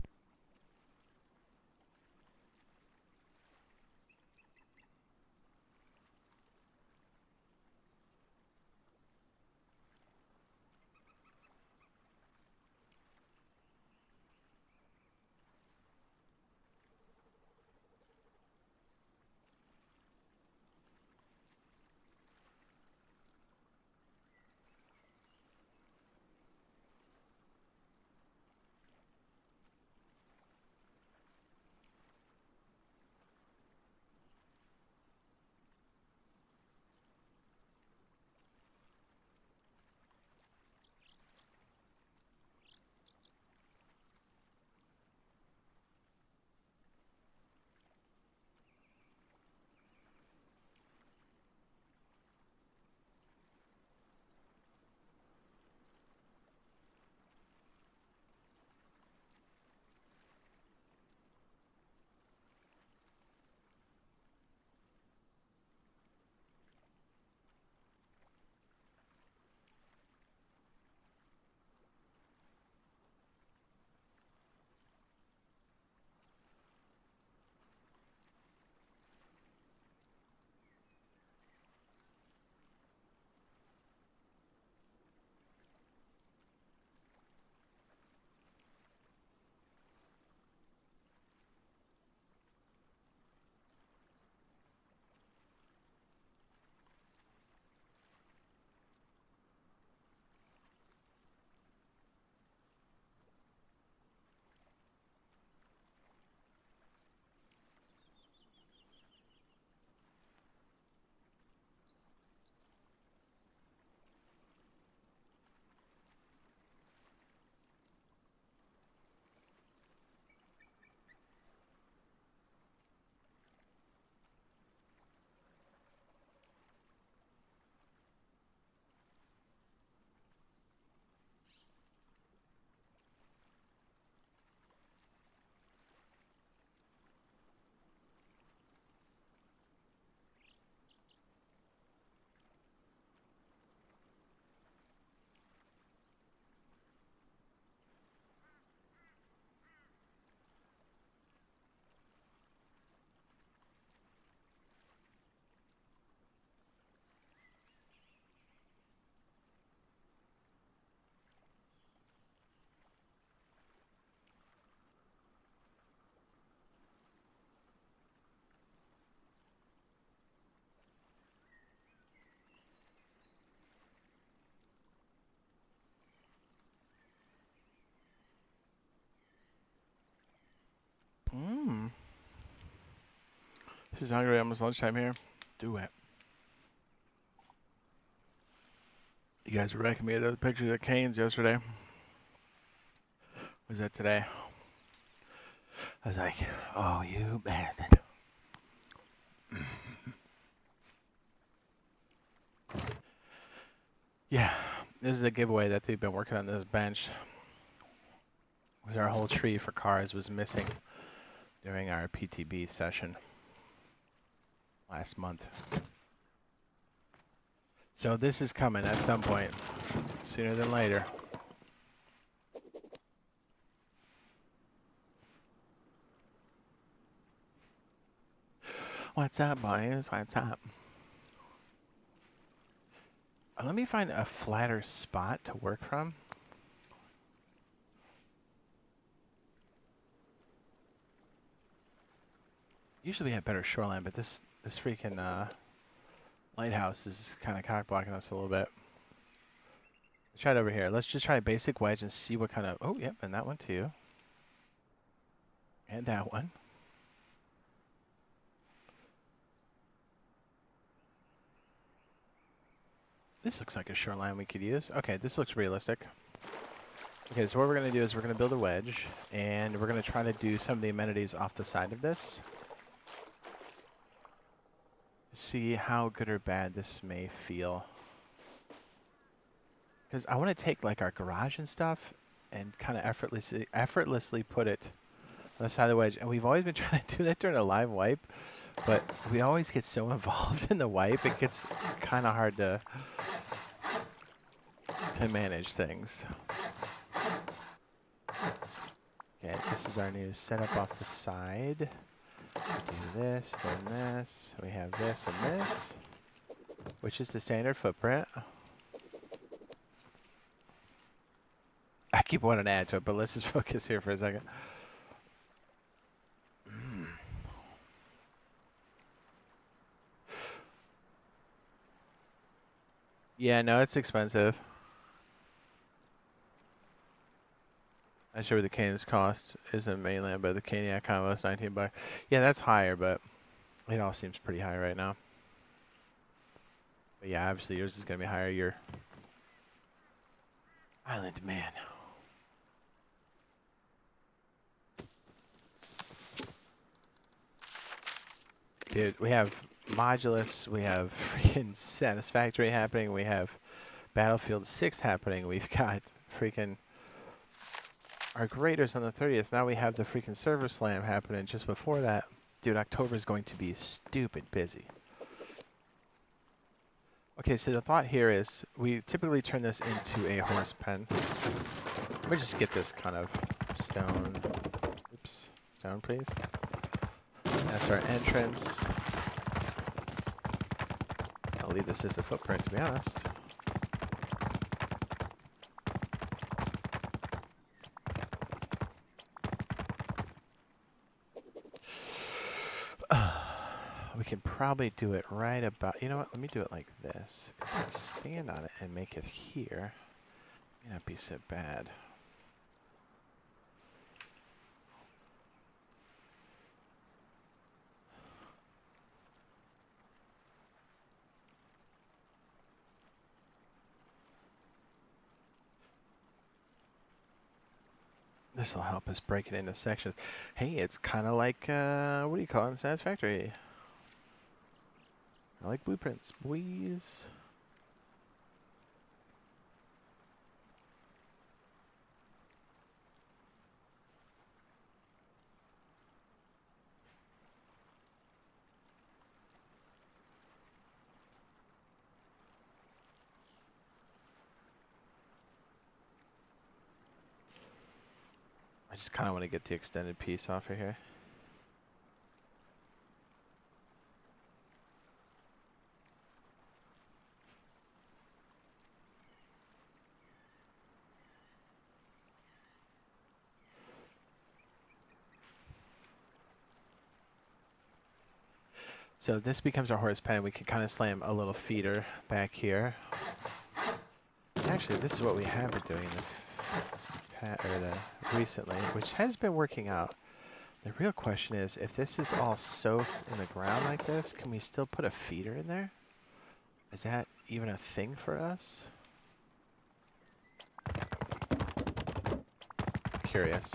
Mmm. This is hungry. Almost lunchtime here. Do it. You guys were wrecking me at those pictures of Canes yesterday. Was that today? I was like, oh, you bastard. Yeah, this is a giveaway that they've been working on this bench. Was our whole tree for cars was missing during our PTB session last month. So this is coming at some point, sooner than later. What's up, boys? What's up? Let me find a flatter spot to work from. Usually we have better shoreline, but this freaking lighthouse is kind of cock blocking us a little bit. Let's try it over here. Let's just try a basic wedge and see what kind of... Oh, yep, and that one too. And that one. This looks like a shoreline we could use. Okay, this looks realistic. Okay, so what we're going to do is we're going to build a wedge, and we're going to try to do some of the amenities off the side of this. See how good or bad this may feel. Because I want to take like our garage and stuff and kind of effortlessly put it. Left side of the wedge. And we've always been trying to do that during a live wipe, but we always get so involved in the wipe, it gets kind of hard to manage things. Okay, this is our new setup off the side. We do this, then this. We have this and this, which is the standard footprint. I keep wanting to add to it, but let's just focus here for a second. Yeah, no, it's expensive. Not sure what the Canis cost is in mainland, but the Caniac combo is $19. Yeah, that's higher, but it all seems pretty high right now. But yeah, obviously yours is going to be higher. Your Island Man. Dude, we have Modulus, we have freaking Satisfactory happening, we have Battlefield 6 happening, we've got freaking our graders on the 30th. Now we have the freaking Server Slam happening just before that. Dude, October is going to be stupid busy. Okay, so the thought here is we typically turn this into a horse pen. Let me just get this kind of stone. Oops, stone please. That's our entrance. I'll leave this as the footprint, to be honest. We can probably do it right about, you know what, let me do it like this. Because if we stand on it and make it here, it may not be so bad. This will help us break it into sections. Hey, it's kind of like, what do you call it in Satisfactory? I like blueprints, boys. I just kind of want to get the extended piece off of here. So this becomes our horse pen. We can kind of slam a little feeder back here. Actually, this is what we have been doing recently, which has been working out. The real question is, if this is all soaked in the ground like this, can we still put a feeder in there? Is that even a thing for us? Curious.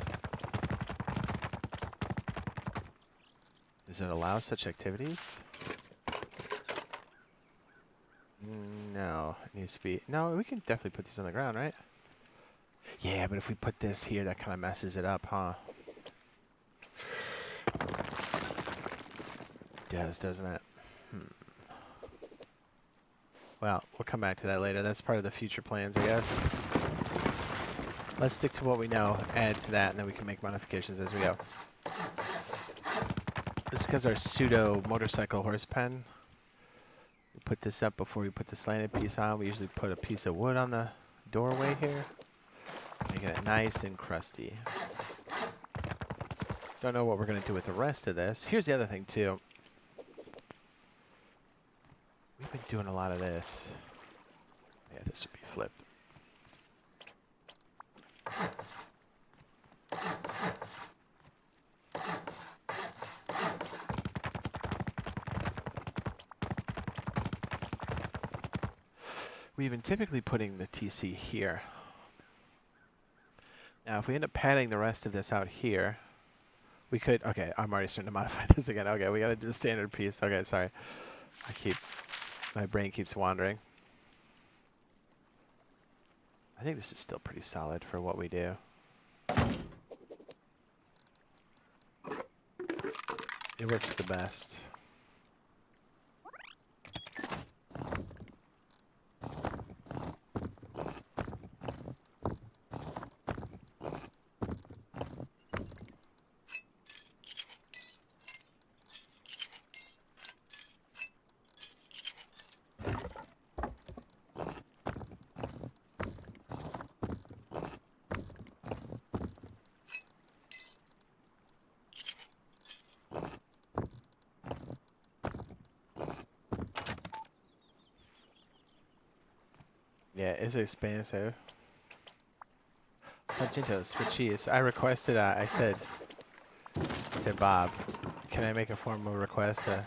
Does it allow such activities? No, it needs to be... No, we can definitely put these on the ground, right? Yeah, but if we put this here, that kind of messes it up, huh? It does, doesn't it? Well, we'll come back to that later. That's part of the future plans, I guess. Let's stick to what we know, add to that, and then we can make modifications as we go. This is because our pseudo motorcycle horse pen. We put this up before we put the slanted piece on. We usually put a piece of wood on the doorway here, making it nice and crusty. Don't know what we're going to do with the rest of this. Here's the other thing, too. We've been doing a lot of this. Yeah, this would be flipped. We've been typically putting the TC here. Now, if we end up padding the rest of this out here, we could... Okay, I'm already starting to modify this again. Okay, we got to do the standard piece. Okay, sorry. My brain keeps wandering. I think this is still pretty solid for what we do. It works the best. Yeah, it's expensive. Sargentos with cheese. I requested, I said, Bob, can I make a formal request to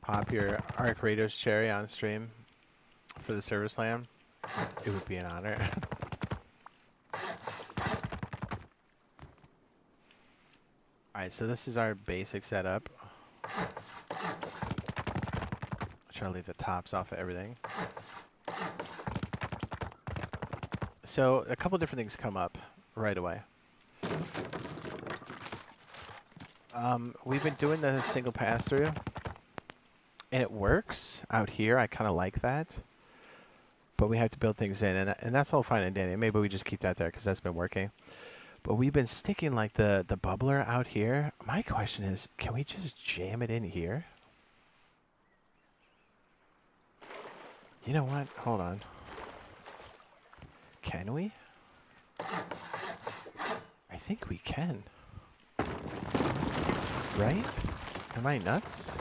pop your Arc Raiders cherry on stream for the Server Slam? It would be an honor. Alright, so this is our basic setup. Try to leave the tops off of everything. So a couple different things come up right away. We've been doing the single pass through, and it works out here. I kind of like that, but we have to build things in, and that's all fine and dandy. Maybe we just keep that there because that's been working. But we've been sticking like the bubbler out here. My question is, can we just jam it in here? You know what? Hold on. Can we? I think we can. Right? Am I nuts?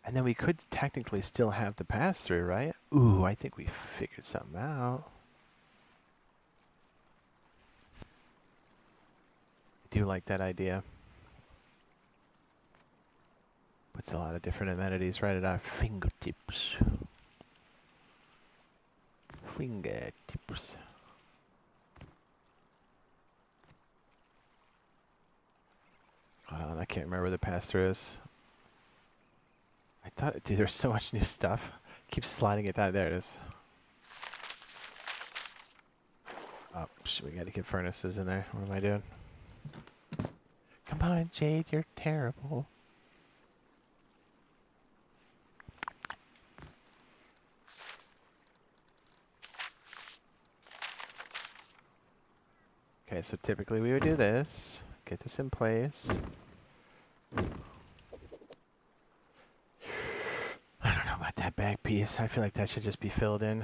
And then we could technically still have the pass-through, right? Ooh, I think we figured something out. I do like that idea. Puts a lot of different amenities right at our fingertips. Fingertips. Hold on, I can't remember where the pass-through is. I thought, dude, there's so much new stuff. Keep sliding it down. There it is. Oh, we gotta get furnaces in there. What am I doing? Come on, Jade, you're terrible. Okay, so typically we would do this. Get this in place. I don't know about that back piece. I feel like that should just be filled in.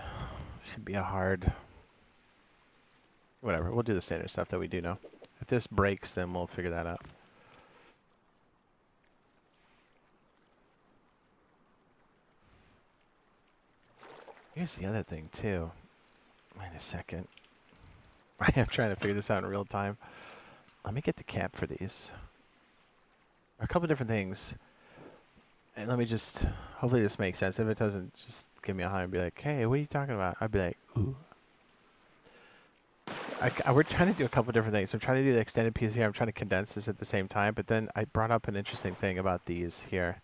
Should be a hard... Whatever, we'll do the standard stuff that we do know. If this breaks, then we'll figure that out. Here's the other thing, too. Wait a second. I am trying to figure this out in real time. Let me get the cap for these. A couple different things. And let me just... Hopefully this makes sense. If it doesn't, just give me a hi and be like, hey, what are you talking about? I'd be like, ooh. We're trying to do a couple different things. I'm trying to do the extended piece here. I'm trying to condense this at the same time. But then I brought up an interesting thing about these here.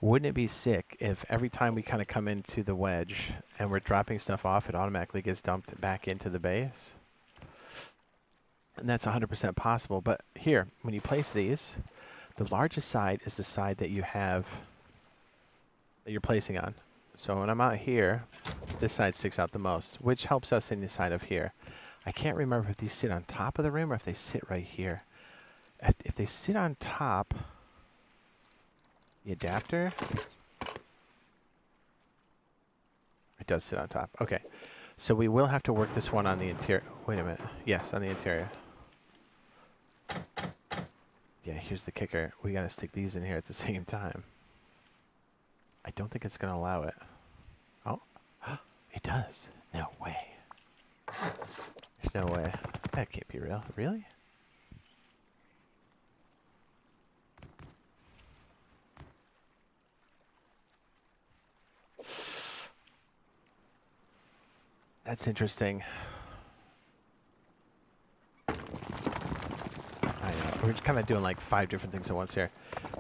Wouldn't it be sick if every time we kind of come into the wedge and we're dropping stuff off, it automatically gets dumped back into the base? And that's 100% possible. But here, when you place these, the largest side is the side that you have, that you're placing on. So when I'm out here, this side sticks out the most, which helps us in the side of here. I can't remember if these sit on top of the rim or if they sit right here. If they sit on top, the adapter, it does sit on top. Okay, so we will have to work this one on the interior. Wait a minute. Yes, on the interior. Yeah, here's the kicker. We gotta stick these in here at the same time. I don't think it's gonna allow it. Oh, it does. No way. There's no way. That can't be real. Really? That's interesting. I know. We're kind of doing like 5 different things at once here.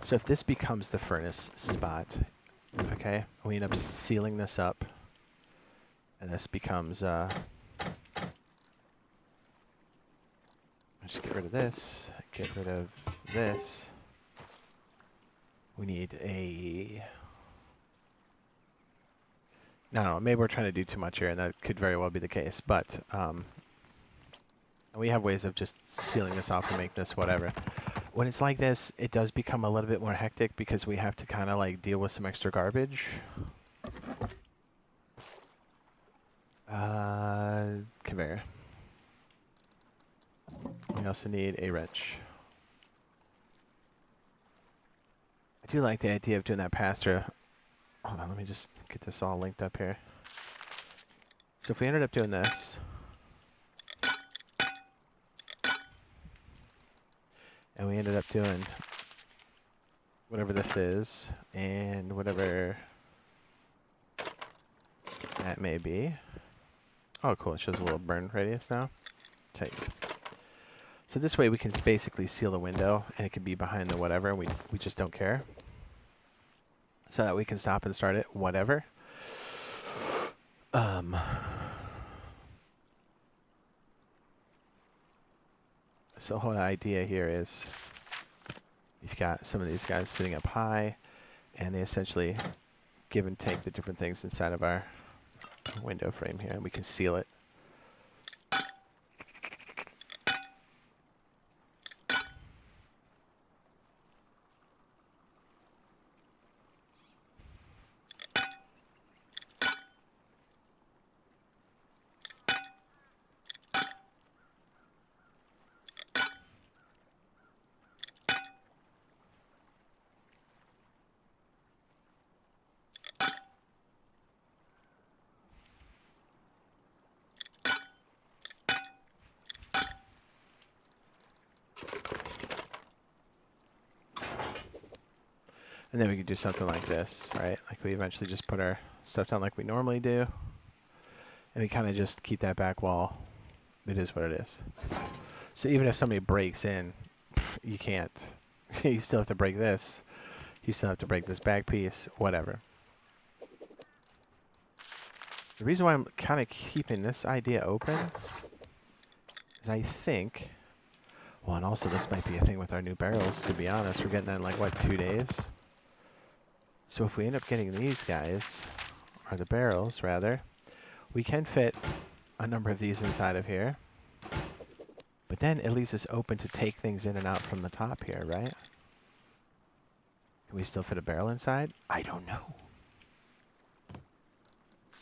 So if this becomes the furnace spot, okay, we end up sealing this up, and this becomes Just get rid of this. Get rid of this. We need a... No, maybe we're trying to do too much here, and that could very well be the case. But we have ways of just sealing this off and make this whatever. When it's like this, it does become a little bit more hectic because we have to kind of like deal with some extra garbage. Conveyor. We also need a wrench. I do like the idea of doing that pass-through. Hold on, let me just get this all linked up here. So if we ended up doing this, and we ended up doing whatever this is, and whatever that may be. Oh, cool, it shows a little burn radius now. Tight. So this way we can basically seal the window, and it can be behind the whatever, and we just don't care. So that we can stop and start it, whatever. So the whole idea here is you've got some of these guys sitting up high, and they essentially give and take the different things inside of our window frame here, and we can seal it. And then we could do something like this, right? Like we eventually just put our stuff down like we normally do. And we kind of just keep that back wall. It is what it is. So even if somebody breaks in, you can't. You still have to break this. You still have to break this back piece, whatever. The reason why I'm kind of keeping this idea open is I think, well, and also this might be a thing with our new barrels, to be honest. We're getting that in like, what, 2 days? So if we end up getting these guys, or the barrels, rather, we can fit a number of these inside of here. But then it leaves us open to take things in and out from the top here, right? Can we still fit a barrel inside? I don't know.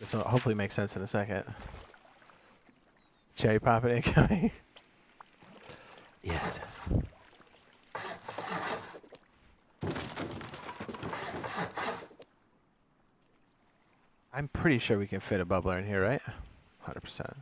This will hopefully make sense in a second. Cherry popping incoming. Yes. I'm pretty sure we can fit a bubbler in here, right? 100%.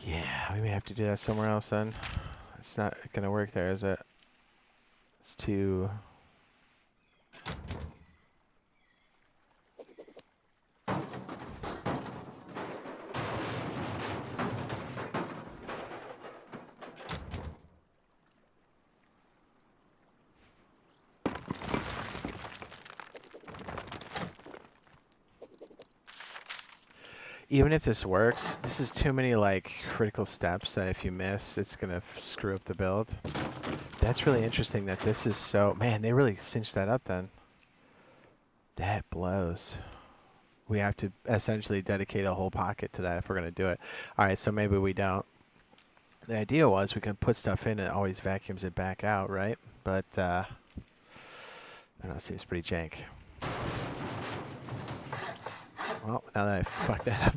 Yeah, we may have to do that somewhere else then. It's not going to work there, is it? It's too... Even if this works, this is too many like critical steps that if you miss, it's gonna screw up the build. That's really interesting that this is so... Man, they really cinched that up then. That blows. We have to essentially dedicate a whole pocket to that if we're gonna do it. Alright, so maybe we don't. The idea was we can put stuff in and it always vacuums it back out, right? But, I don't know, it seems pretty jank. Well, now that I fucked that up.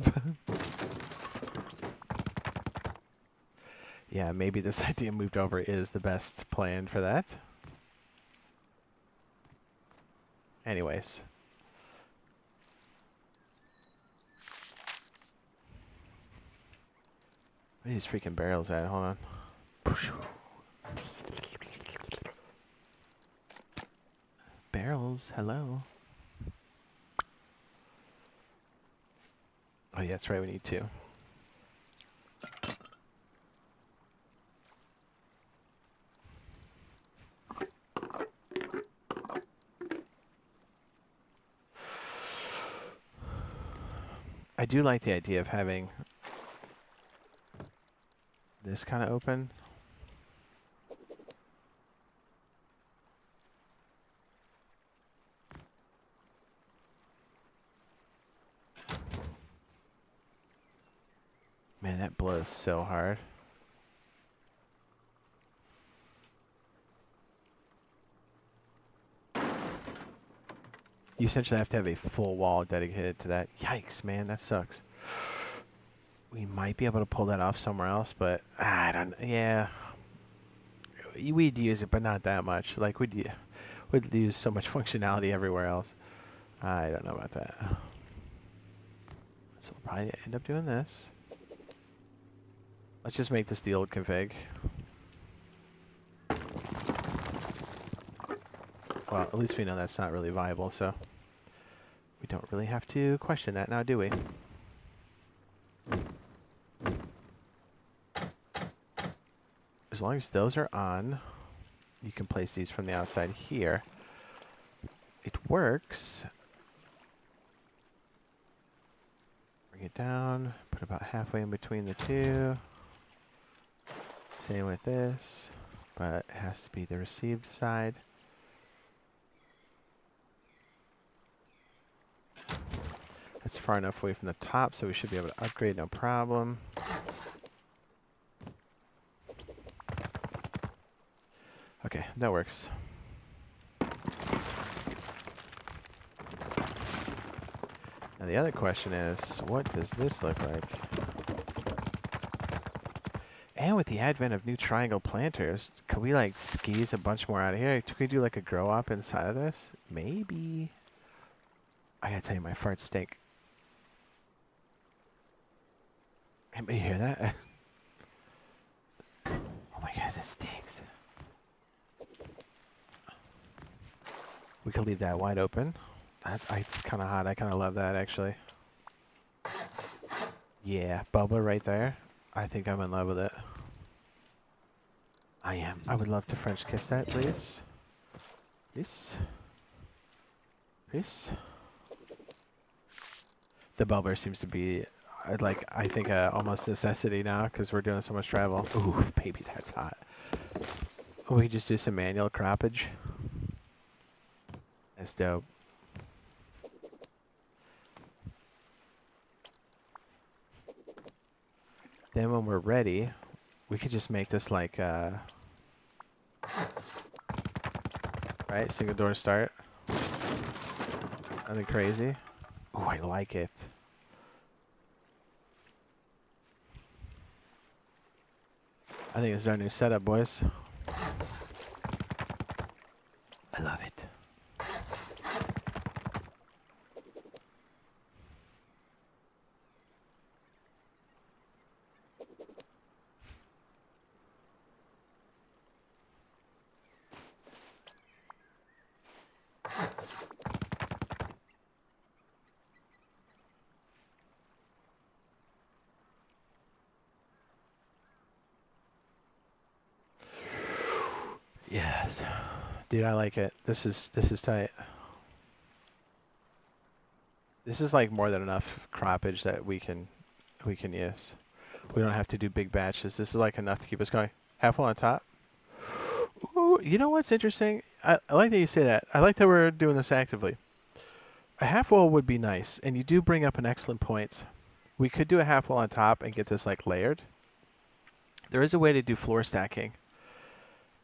Yeah, maybe this idea moved over is the best plan for that. Anyways. Where are these freaking barrels at? Hold on. Barrels. Jules. Hello. Oh, yeah, that's right. We need two. I do like the idea of having this kind of open. Man, that blows so hard. You essentially have to have a full wall dedicated to that. Yikes, man, that sucks. We might be able to pull that off somewhere else, but I don't. Yeah, we'd use it, but not that much. Like we'd use so much functionality everywhere else. I don't know about that. So we'll probably end up doing this. Let's just make this the old config. Well, at least we know that's not really viable, so we don't really have to question that now, do we? As long as those are on, you can place these from the outside here. It works. Bring it down, put about halfway in between the two. Same with this, but it has to be the received side. That's far enough away from the top, so we should be able to upgrade, no problem. Okay, that works. Now the other question is, what does this look like? And with the advent of new triangle planters, could we like squeeze a bunch more out of here? Could we do like a grow up inside of this? Maybe. I gotta tell you, my farts stink. Anybody hear that? Oh my gosh, it stinks. We could leave that wide open. It's kind of hot. I kind of love that, actually. Yeah, bubbler right there. I think I'm in love with it. I am. I would love to French kiss that, please. Please. Please. The bubbler seems to be, I think, almost necessity now because we're doing so much travel. Ooh, baby, that's hot. Oh, we just do some manual croppage. That's dope. Then when we're ready, we could just make this like, right, single door start. Nothing crazy. Oh, I like it. I think this is our new setup, boys. I love it. Yes. Dude, I like it. This is tight. This is like more than enough croppage that we can use. We don't have to do big batches. This is like enough to keep us going. Half full on top. Ooh, you know what's interesting? I like that you say that. I like that we're doing this actively. A half wall would be nice, and you do bring up an excellent point. We could do a half wall on top and get this like layered. There is a way to do floor stacking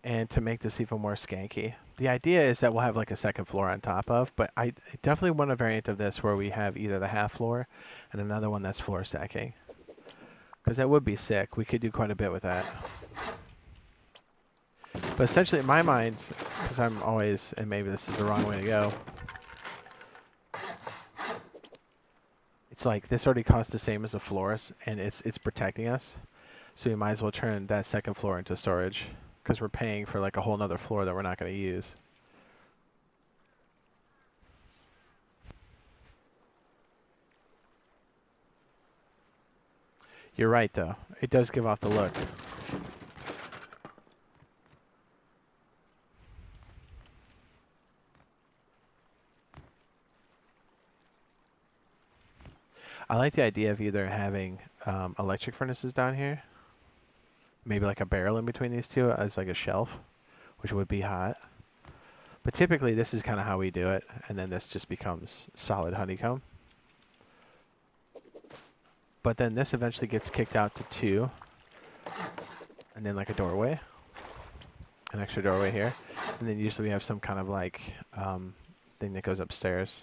and to make this even more skanky. The idea is that we'll have like a second floor on top of, but I definitely want a variant of this where we have either the half floor and another one that's floor stacking. Because that would be sick. We could do quite a bit with that. But essentially in my mind, because I'm always, and maybe this is the wrong way to go, it's like this already costs the same as the floors and it's protecting us. So we might as well turn that second floor into storage. Because we're paying for like a whole nother floor that we're not going to use. You're right, though. It does give off the look. I like the idea of either having electric furnaces down here, maybe like a barrel in between these two as like a shelf, which would be hot. But typically this is kind of how we do it, and then this just becomes solid honeycomb. But then this eventually gets kicked out to 2, and then like a doorway, an extra doorway here, and then usually we have some kind of like thing that goes upstairs.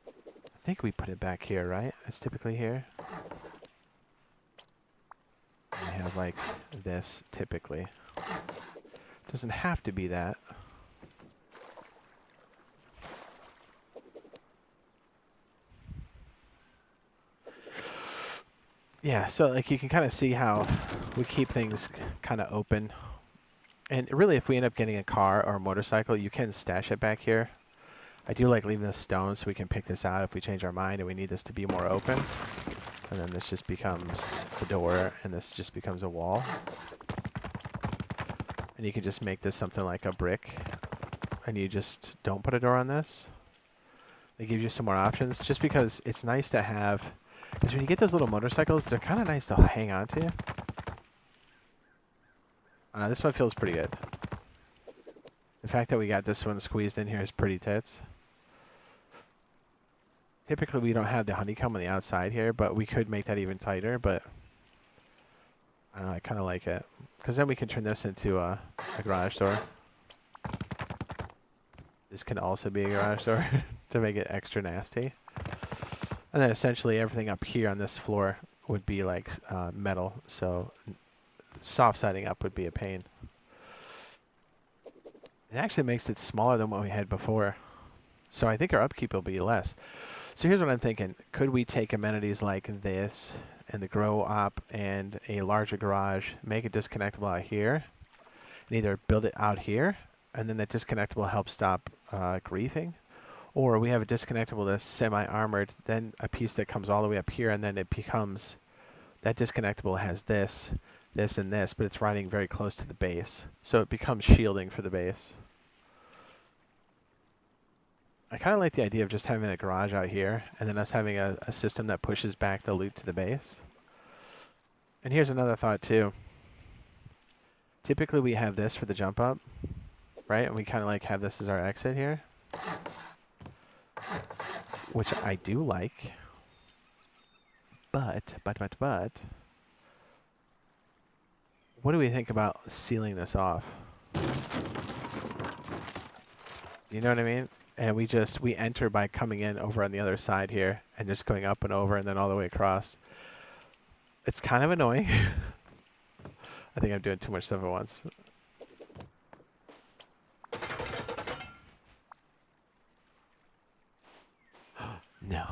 I think we put it back here, right? It's typically here. We have like this typically. Doesn't have to be that. Yeah, so like you can kind of see how we keep things kind of open. And really, if we end up getting a car or a motorcycle, you can stash it back here. I do like leaving this stone so we can pick this out if we change our mind and we need this to be more open. And then this just becomes the door, and this just becomes a wall. And you can just make this something like a brick, and you just don't put a door on this. It gives you some more options, just because it's nice to have, because when you get those little motorcycles, they're kind of nice to hang on to. This one feels pretty good. The fact that we got this one squeezed in here is pretty tits. Typically we don't have the honeycomb on the outside here, but we could make that even tighter, but I don't know, I kind of like it. Because then we can turn this into a garage door. This can also be a garage door to make it extra nasty. And then essentially everything up here on this floor would be like metal, so soft siding up would be a pain. It actually makes it smaller than what we had before. So I think our upkeep will be less. So here's what I'm thinking. Could we take amenities like this and the grow op and a larger garage, make it disconnectable out here, and either build it out here, and then that disconnectable helps stop griefing, or we have a disconnectable that's semi-armored, then a piece that comes all the way up here, and then it becomes, that disconnectable has this, this, and this, but it's riding very close to the base. So it becomes shielding for the base. I kind of like the idea of just having a garage out here, and then us having a system that pushes back the loot to the base. And here's another thought too. Typically we have this for the jump up, right? And we kind of like have this as our exit here, which I do like. But, what do we think about sealing this off? You know what I mean? And we enter by coming in over on the other side here and just going up and over and then all the way across. It's kind of annoying. I think I'm doing too much stuff at once. No.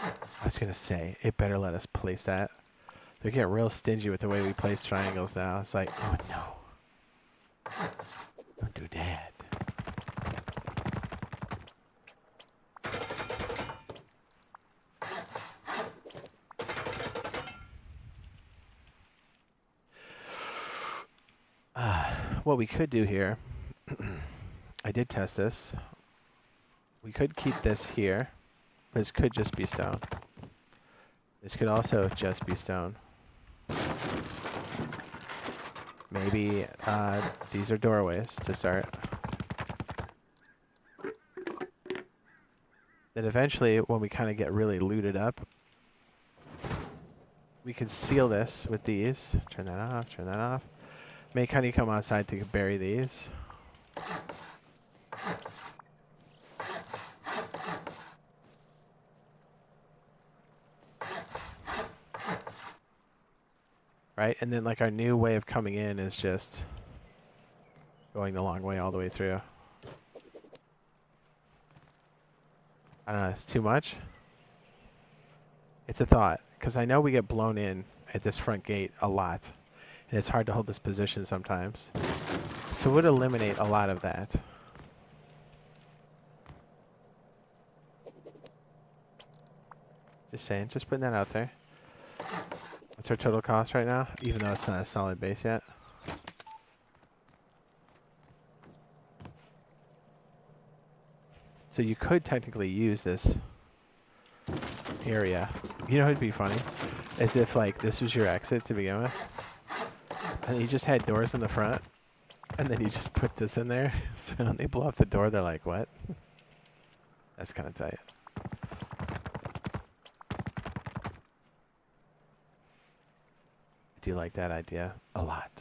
I was going to say, it better let us place that. They're getting real stingy with the way we place triangles now. It's like, oh no. Don't do that. What we could do here, I did test this. We could keep this here. This could just be stone. This could also just be stone. Maybe these are doorways to start. Then eventually, when we kind of get really looted up, we could seal this with these. Turn that off, turn that off. Make honeycomb outside to bury these. Right? And then like our new way of coming in is just going the long way all the way through. I don't know, it's too much. It's a thought, because I know we get blown in at this front gate a lot. And it's hard to hold this position sometimes. So it would eliminate a lot of that. Just saying, just putting that out there. What's our total cost right now? Even though it's not a solid base yet. So you could technically use this area. You know what'd be funny? As if like this was your exit to begin with. And you just had doors in the front. And then you just put this in there. So when they blow up the door, they're like, what? That's kind of tight. I do like that idea a lot.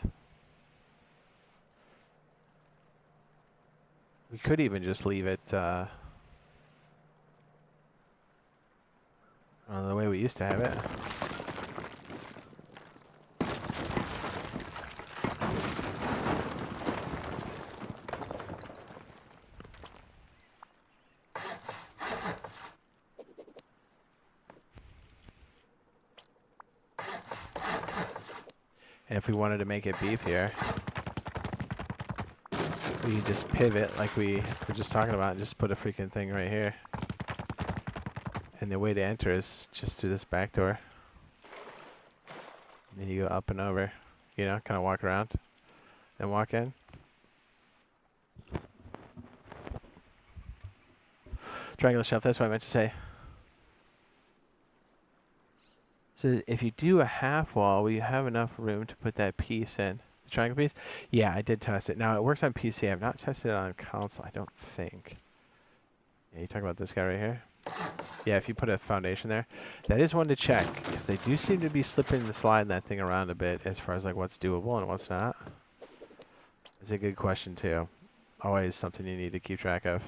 We could even just leave it the way we used to have it. And if we wanted to make it beefier, we can just pivot like we were just talking about and just put a freaking thing right here. And the way to enter is just through this back door. And then you go up and over, you know, kind of walk around and walk in. Triangular shelf, that's what I meant to say. So if you do a half wall, will you have enough room to put that piece in? The triangle piece? Yeah, I did test it. Now, it works on PC. I've not tested it on console, I don't think. Yeah, you talking about this guy right here? Yeah, if you put a foundation there. That is one to check, because they do seem to be slipping and sliding that thing around a bit as far as like what's doable and what's not. It's a good question, too. Always something you need to keep track of.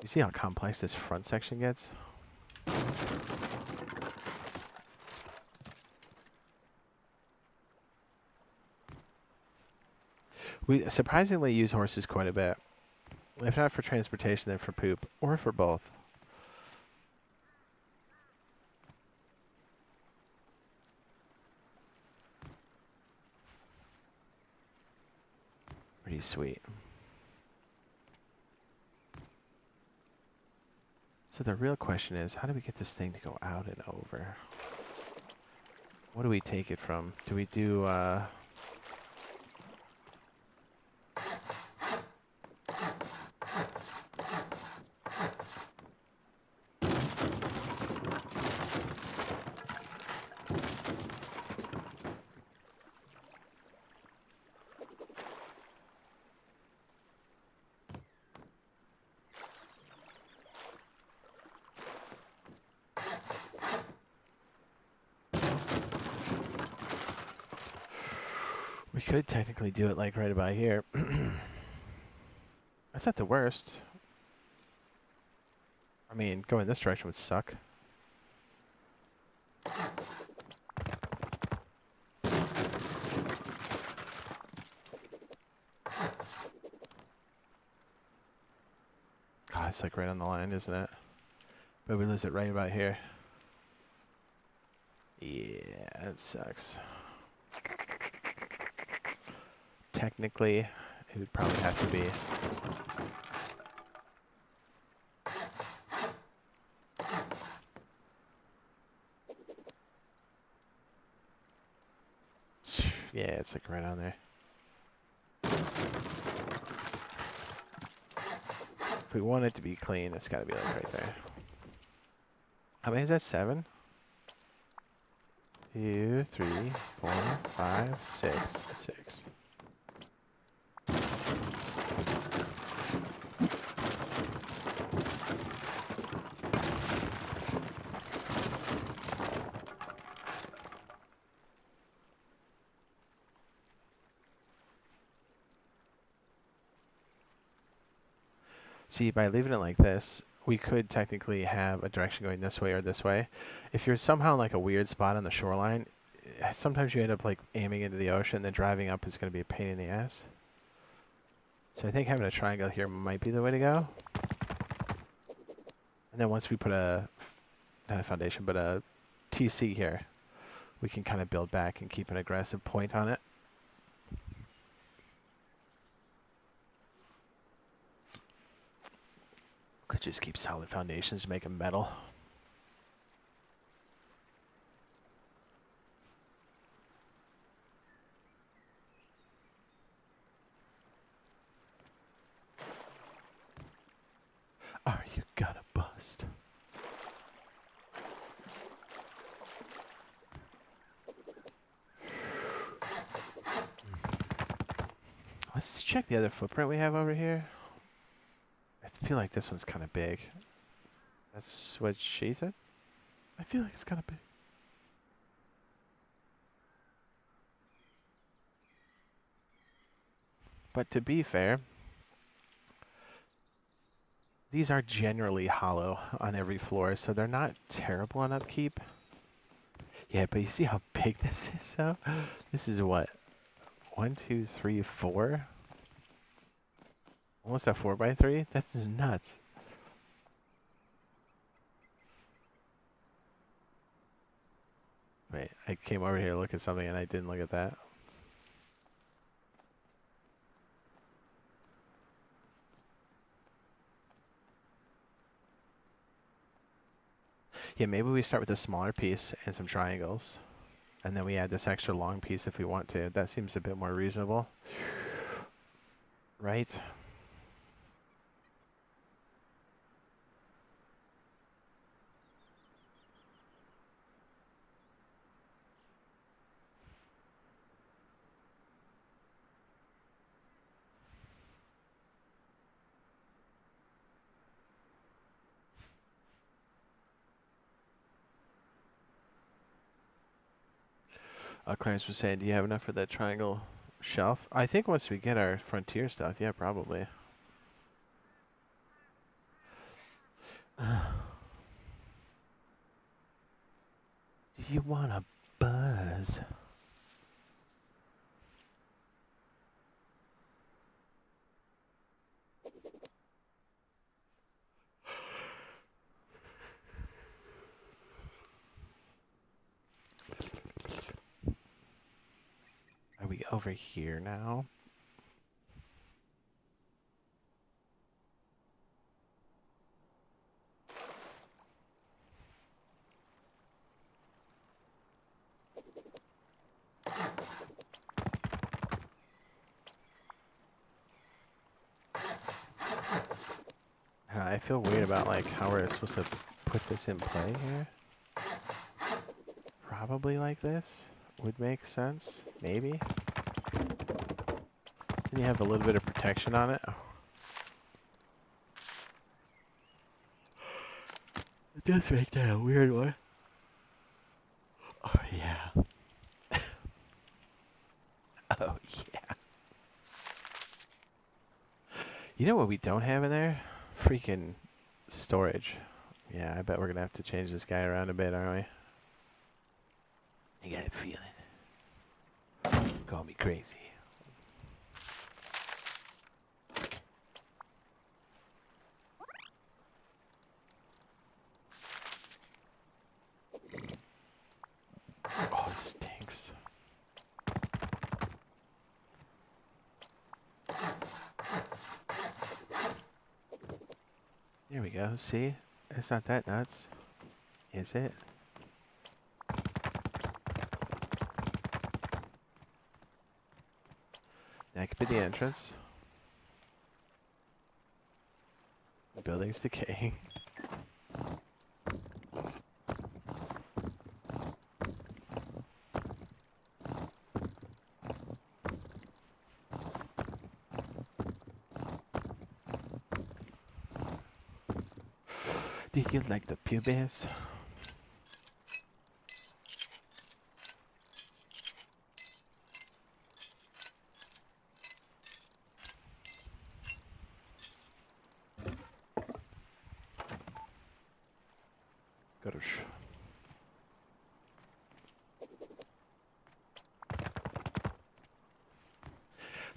You see how complex this front section gets? We surprisingly use horses quite a bit. If not for transportation, then for poop. Or for both. Pretty sweet. So the real question is, how do we get this thing to go out and over? What do we take it from? Do we do, we could technically do it like right about here. That's not the worst. I mean, going this direction would suck. God, it's like right on the line, isn't it? But we lose it right about here. Yeah, that sucks. Technically, it would probably have to be. Yeah, it's like right on there. If we want it to be clean, it's got to be like right there. How many is that? 7? 2, 3, 4, 5, 6, 6. See, by leaving it like this, we could technically have a direction going this way or this way. If you're somehow in like a weird spot on the shoreline, sometimes you end up like aiming into the ocean, and then driving up is going to be a pain in the ass. So I think having a triangle here might be the way to go. And then once we put not a foundation, but a TC here, we can kind of build back and keep an aggressive point on it. Could just keep solid foundations, make them metal. Are you gonna bust? Let's check the other footprint we have over here. I feel like this one's kind of big. That's what she said? I feel like it's kind of big. But to be fair, these are generally hollow on every floor, so they're not terrible on upkeep. Yeah, but you see how big this is, though? This is what? 1, 2, 3, 4? Almost a 4x3? That's nuts. Wait, I came over here to look at something and I didn't look at that. Yeah, maybe we start with a smaller piece and some triangles. And then we add this extra long piece if we want to. That seems a bit more reasonable. Right? Clarence was saying, do you have enough for that triangle shelf? I think once we get our frontier stuff, yeah, probably. Do you want a buzz? Are we over here now? I feel weird about like how we're supposed to put this in play here. Probably like this would make sense, maybe. Then you have a little bit of protection on it. Oh. It does make that a weird one. Oh yeah. Oh yeah. You know what we don't have in there? Freaking storage. Yeah, I bet we're gonna have to change this guy around a bit, aren't we? I got a feeling. Call me crazy. Oh, it stinks. There we go. See? It's not that nuts. Is it? That could be the entrance. The building's decaying. Do you like the pubis?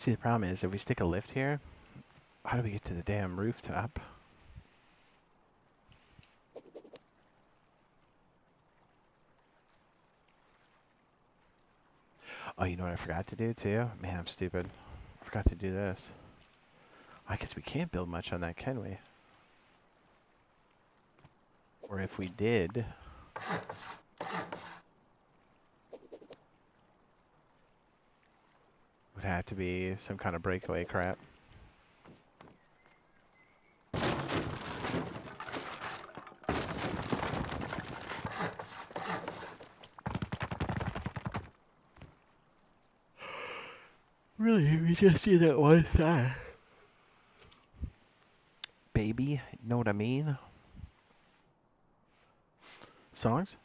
See, the problem is, if we stick a lift here, how do we get to the damn rooftop? Oh, you know what I forgot to do, too? Man, I'm stupid. I forgot to do this. I guess we can't build much on that, can we? Or if we did, would have to be some kind of breakaway crap. Really, we just see that one side. Baby, you know what I mean? Songs?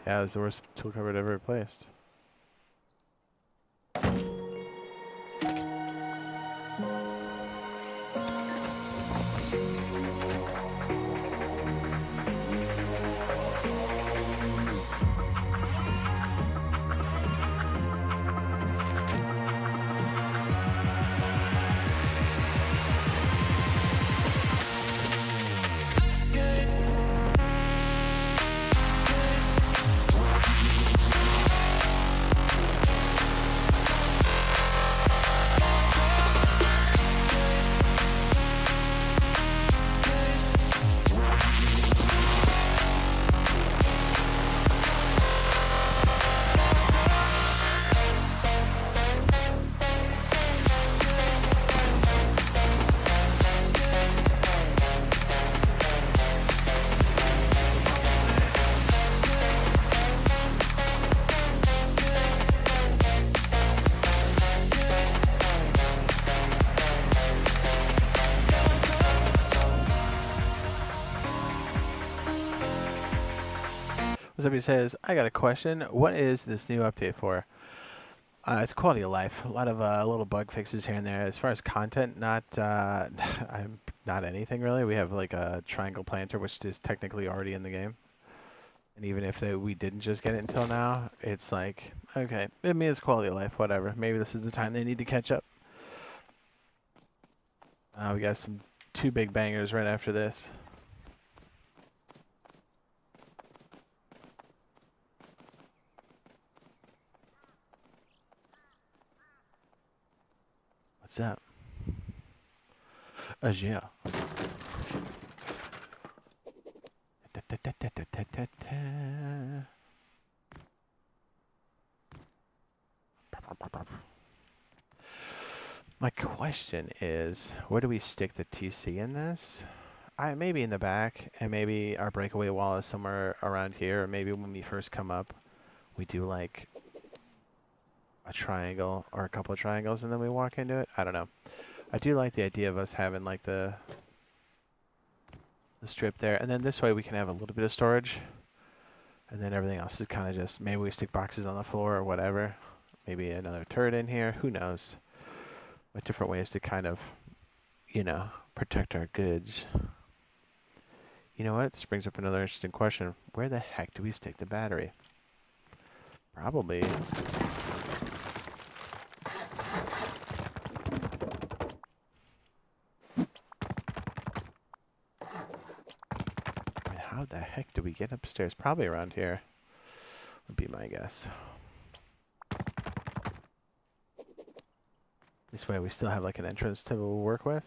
Yeah, it was the worst tool cover I'd ever replaced. Somebody says, I got a question. What is this new update for? It's quality of life. A lot of little bug fixes here and there. As far as content, not. I'm not anything really. We have like a triangle planter, which is technically already in the game. And even if we didn't just get it until now, it's like, okay, I mean, it's quality of life, whatever. Maybe this is the time they need to catch up. We got some 2 big bangers right after this. What's that? Yeah. My question is, where do we stick the TC in this? Maybe in the back, and maybe our breakaway wall is somewhere around here, or maybe when we first come up, we do like a triangle or a couple of triangles and then we walk into it. I don't know. I do like the idea of us having like the strip there, and then this way we can have a little bit of storage, and then everything else is kind of just, maybe we stick boxes on the floor or whatever. Maybe another turret in here, who knows. But different ways to kind of, you know, protect our goods. You know what? This brings up another interesting question. Where the heck do we stick the battery? Probably. I mean, how the heck do we get upstairs? Probably around here, would be my guess. This way we still have like an entrance to work with.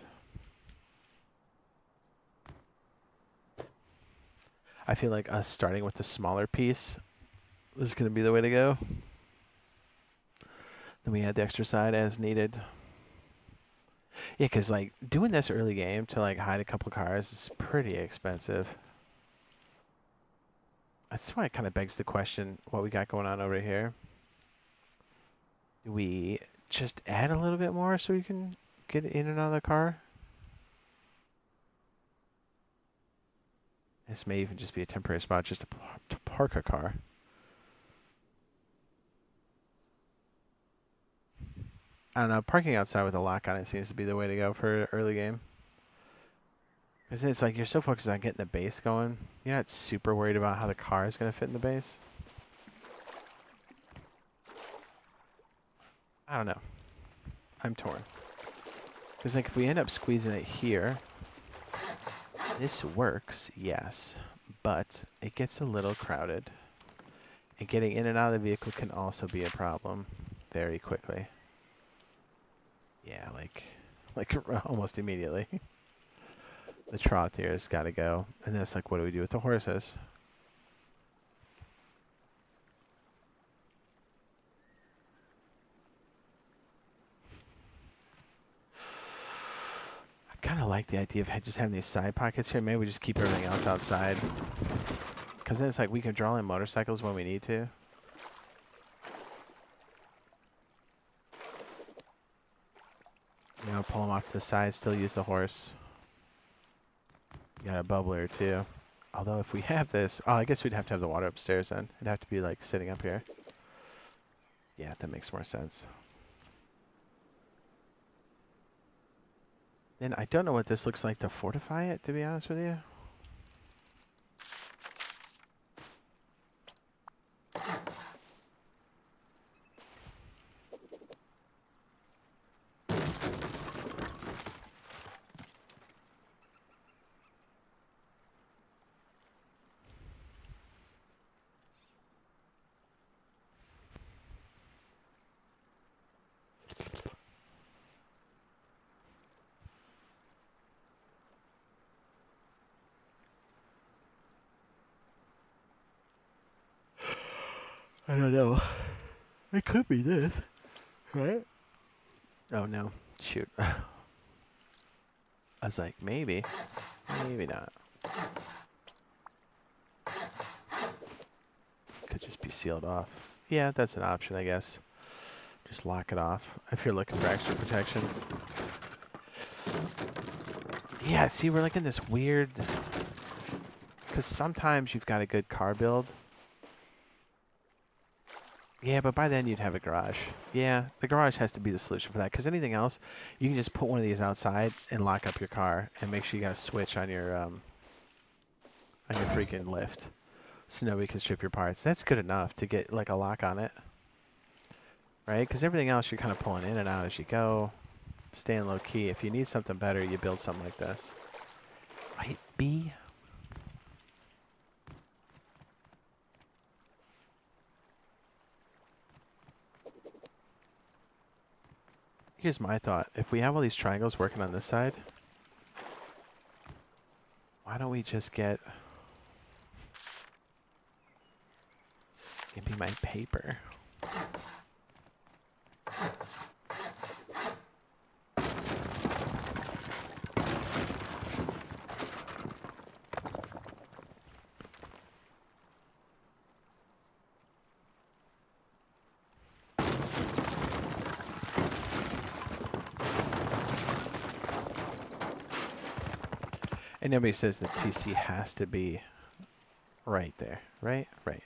I feel like us starting with the smaller piece is going to be the way to go. Then we add the extra side as needed. Yeah, because like doing this early game to like hide a couple cars is pretty expensive. That's why it kind of begs the question, what we got going on over here. Do we just add a little bit more so we can get in and out of the car? This may even just be a temporary spot just to park a car. I don't know, parking outside with a lock on it seems to be the way to go for early game. Because it's like you're so focused on getting the base going, you're not super worried about how the car is going to fit in the base. I don't know. I'm torn. Because like if we end up squeezing it here, this works, yes, but it gets a little crowded. And getting in and out of the vehicle can also be a problem very quickly. Yeah, like almost immediately. The trot here has got to go. And then it's like, what do we do with the horses? I kind of like the idea of just having these side pockets here. Maybe we just keep everything else outside. Because then it's like we can draw in motorcycles when we need to. You know, pull them off to the side, still use the horse. You got a bubbler too. Although if we have this, oh, I guess we'd have to have the water upstairs then. It'd have to be like sitting up here. Yeah, that makes more sense. Then I don't know what this looks like to fortify it, to be honest with you. I don't know. It could be this, right? Oh no, shoot. I was like, maybe, maybe not. Could just be sealed off. Yeah, that's an option, I guess. Just lock it off if you're looking for extra protection. Yeah, see, we're like in this weird... Because sometimes you've got a good car build. Yeah, but by then you'd have a garage. Yeah, the garage has to be the solution for that. Because anything else, you can just put one of these outside and lock up your car, and make sure you got a switch on your freaking lift, so nobody can strip your parts. That's good enough to get like a lock on it, right? Because everything else you're kind of pulling in and out as you go, staying low key. If you need something better, you build something like this. Right, B? Here's my thought. If we have all these triangles working on this side, why don't we just get... Give me my paper. And nobody says that TC has to be right there, right? Right.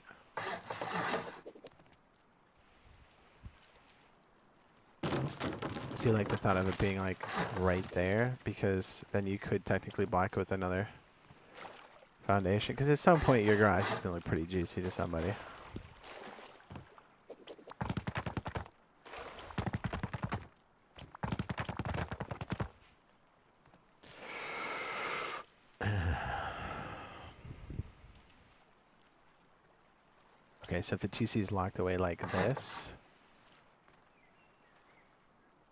Do you like the thought of it being like right there? Because then you could technically block it with another foundation. Because at some point your garage is going to look pretty juicy to somebody. Okay, so if the TC is locked away like this,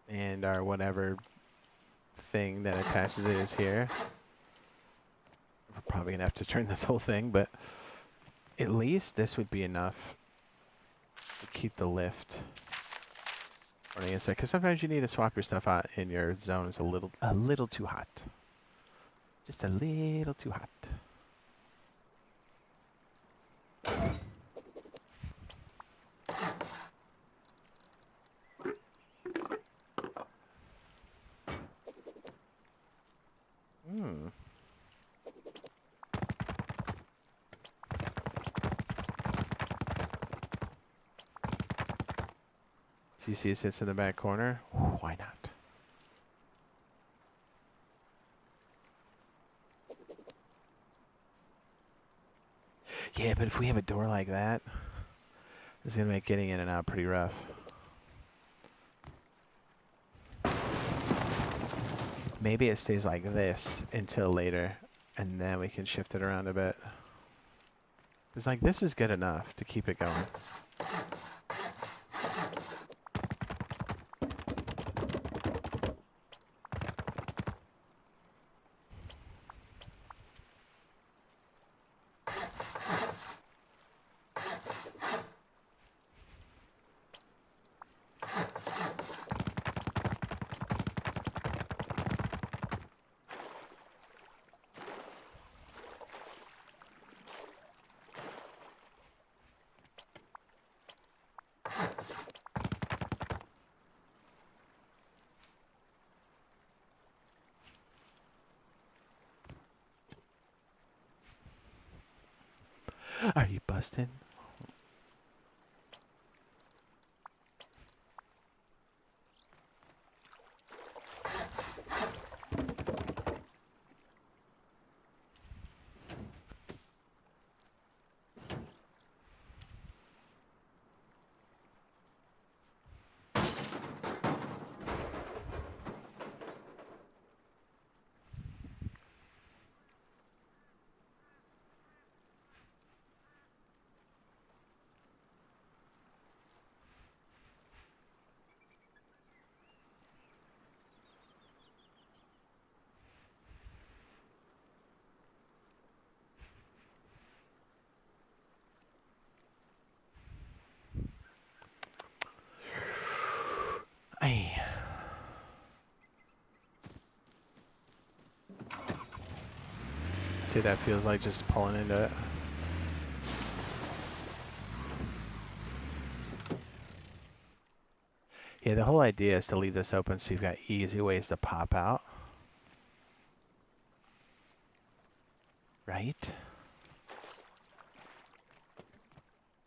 and our whatever thing that attaches it is here, we're probably going to have to turn this whole thing, but at least this would be enough to keep the lift running inside. Because sometimes you need to swap your stuff out in your zone is a little too hot. Just a little too hot. TC sits in the back corner. Why not? Yeah, but if we have a door like that, it's going to make getting in and out pretty rough. Maybe it stays like this until later, and then we can shift it around a bit. It's like this is good enough to keep it going. Are you busting? Ay. See what that feels like, just pulling into it. Yeah, the whole idea is to leave this open so you've got easy ways to pop out. Right?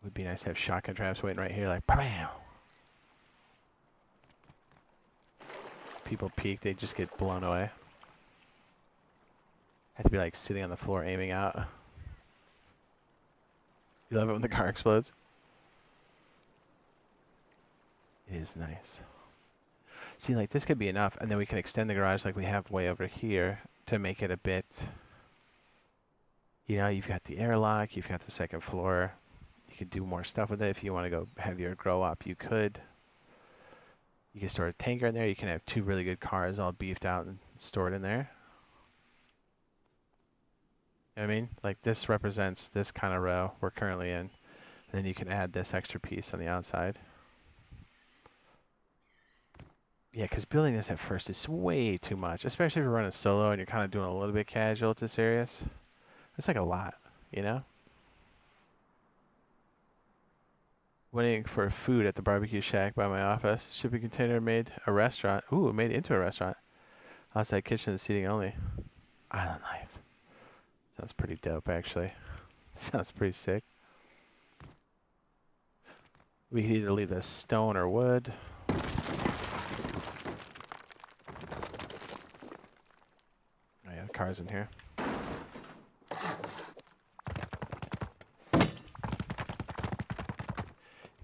Would be nice to have shotgun traps waiting right here, like bam. People peek, they just get blown away. Have to be like sitting on the floor aiming out. You love it when the car explodes? It is nice. See, like this could be enough, and then we can extend the garage like we have way over here to make it a bit, you know, you've got the airlock, you've got the second floor. You could do more stuff with it if you want to go heavier grow up, you could. You can store a tanker in there, you can have two really good cars all beefed out and stored in there. You know what I mean? Like this represents this kind of row we're currently in. And then you can add this extra piece on the outside. Yeah, because building this at first is way too much, especially if you're running solo and you're kind of doing a little bit casual to serious. It's like a lot, you know? Waiting for food at the barbecue shack by my office. Shipping container made a restaurant. Ooh, made into a restaurant. Outside kitchen and seating only. Island life. Sounds pretty dope, actually. Sounds pretty sick. We could either leave this stone or wood. Oh yeah, the car's in here.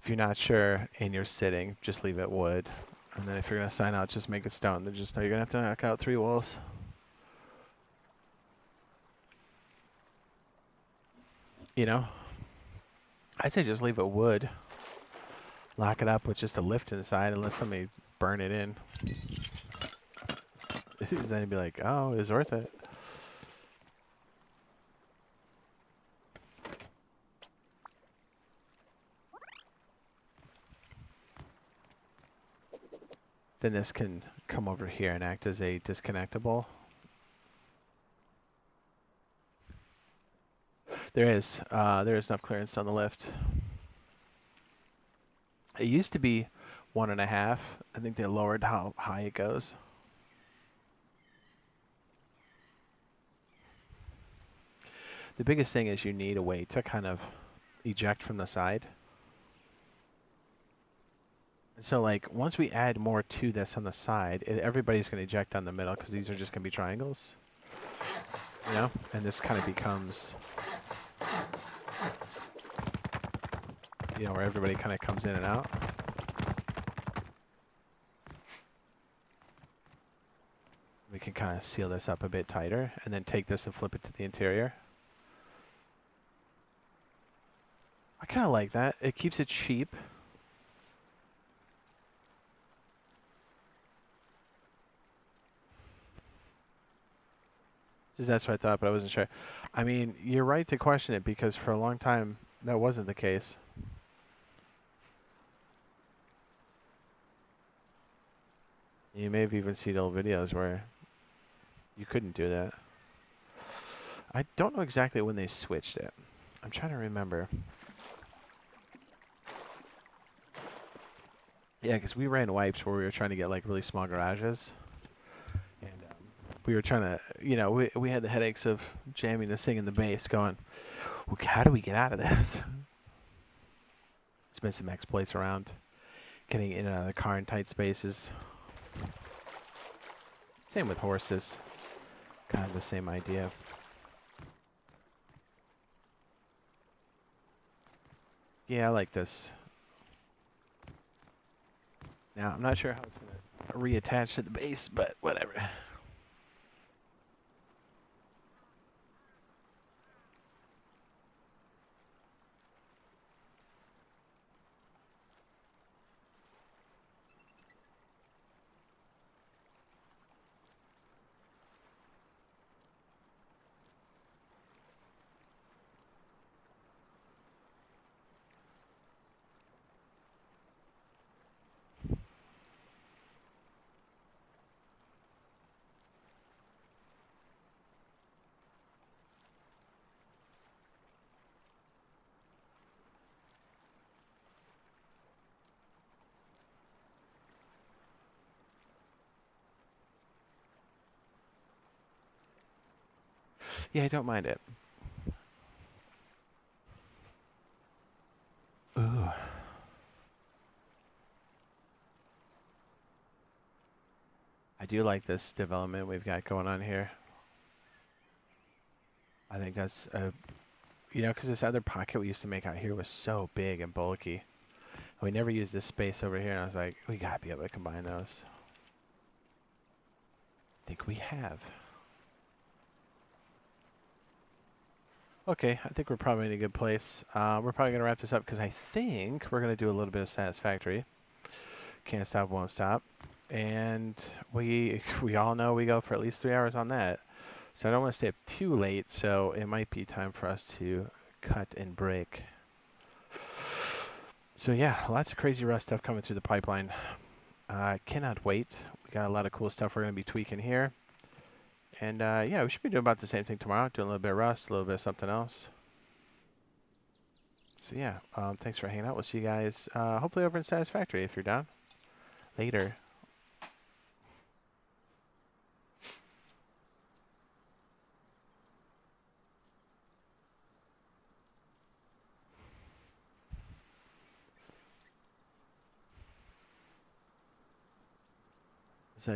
If you're not sure and you're sitting, just leave it wood. And then if you're going to sign out, just make it stone. Then just know you're going to have to knock out 3 walls. You know? I'd say just leave it wood. Lock it up with just a lift inside and let somebody burn it in. Then you'd be like, oh, it's worth it. Then this can come over here and act as a disconnectable. There is enough clearance on the lift. It used to be 1.5. I think they lowered how high it goes. The biggest thing is you need a way to kind of eject from the side. So like once we add more to this on the side, everybody's going to eject on the middle because these are just going to be triangles. You know? And this kind of becomes, you know, where everybody kind of comes in and out. We can kind of seal this up a bit tighter and then take this and flip it to the interior. I kind of like that. It keeps it cheap. That's what I thought, but I wasn't sure. I mean, you're right to question it because for a long time that wasn't the case. You may have even seen old videos where you couldn't do that. I don't know exactly when they switched it. I'm trying to remember. Yeah, because we ran wipes where we were trying to get like really small garages. And we were trying to, you know, we had the headaches of jamming this thing in the base going, how do we get out of this? There's been some exploits around getting in and out of the car in tight spaces. Same with horses. Kind of the same idea. Yeah, I like this. Now, I'm not sure how it's going to reattach to the base, but whatever. Yeah, I don't mind it. I do like this development we've got going on here. I think that's a, you know, because this other pocket we used to make out here was so big and bulky. We never used this space over here, and I was like, we gotta be able to combine those. I think we have. Okay, I think we're probably in a good place. We're probably gonna wrap this up because I think we're gonna do a little bit of Satisfactory. Can't stop, won't stop. And we all know we go for at least 3 hours on that. So I don't want to stay up too late, so it might be time for us to cut and break. So yeah, lots of crazy Rust stuff coming through the pipeline. Cannot wait. We got a lot of cool stuff we're going to be tweaking here. And yeah, we should be doing about the same thing tomorrow, doing a little bit of Rust, a little bit of something else. So yeah, thanks for hanging out. We'll see you guys hopefully over in Satisfactory if you're down. Later.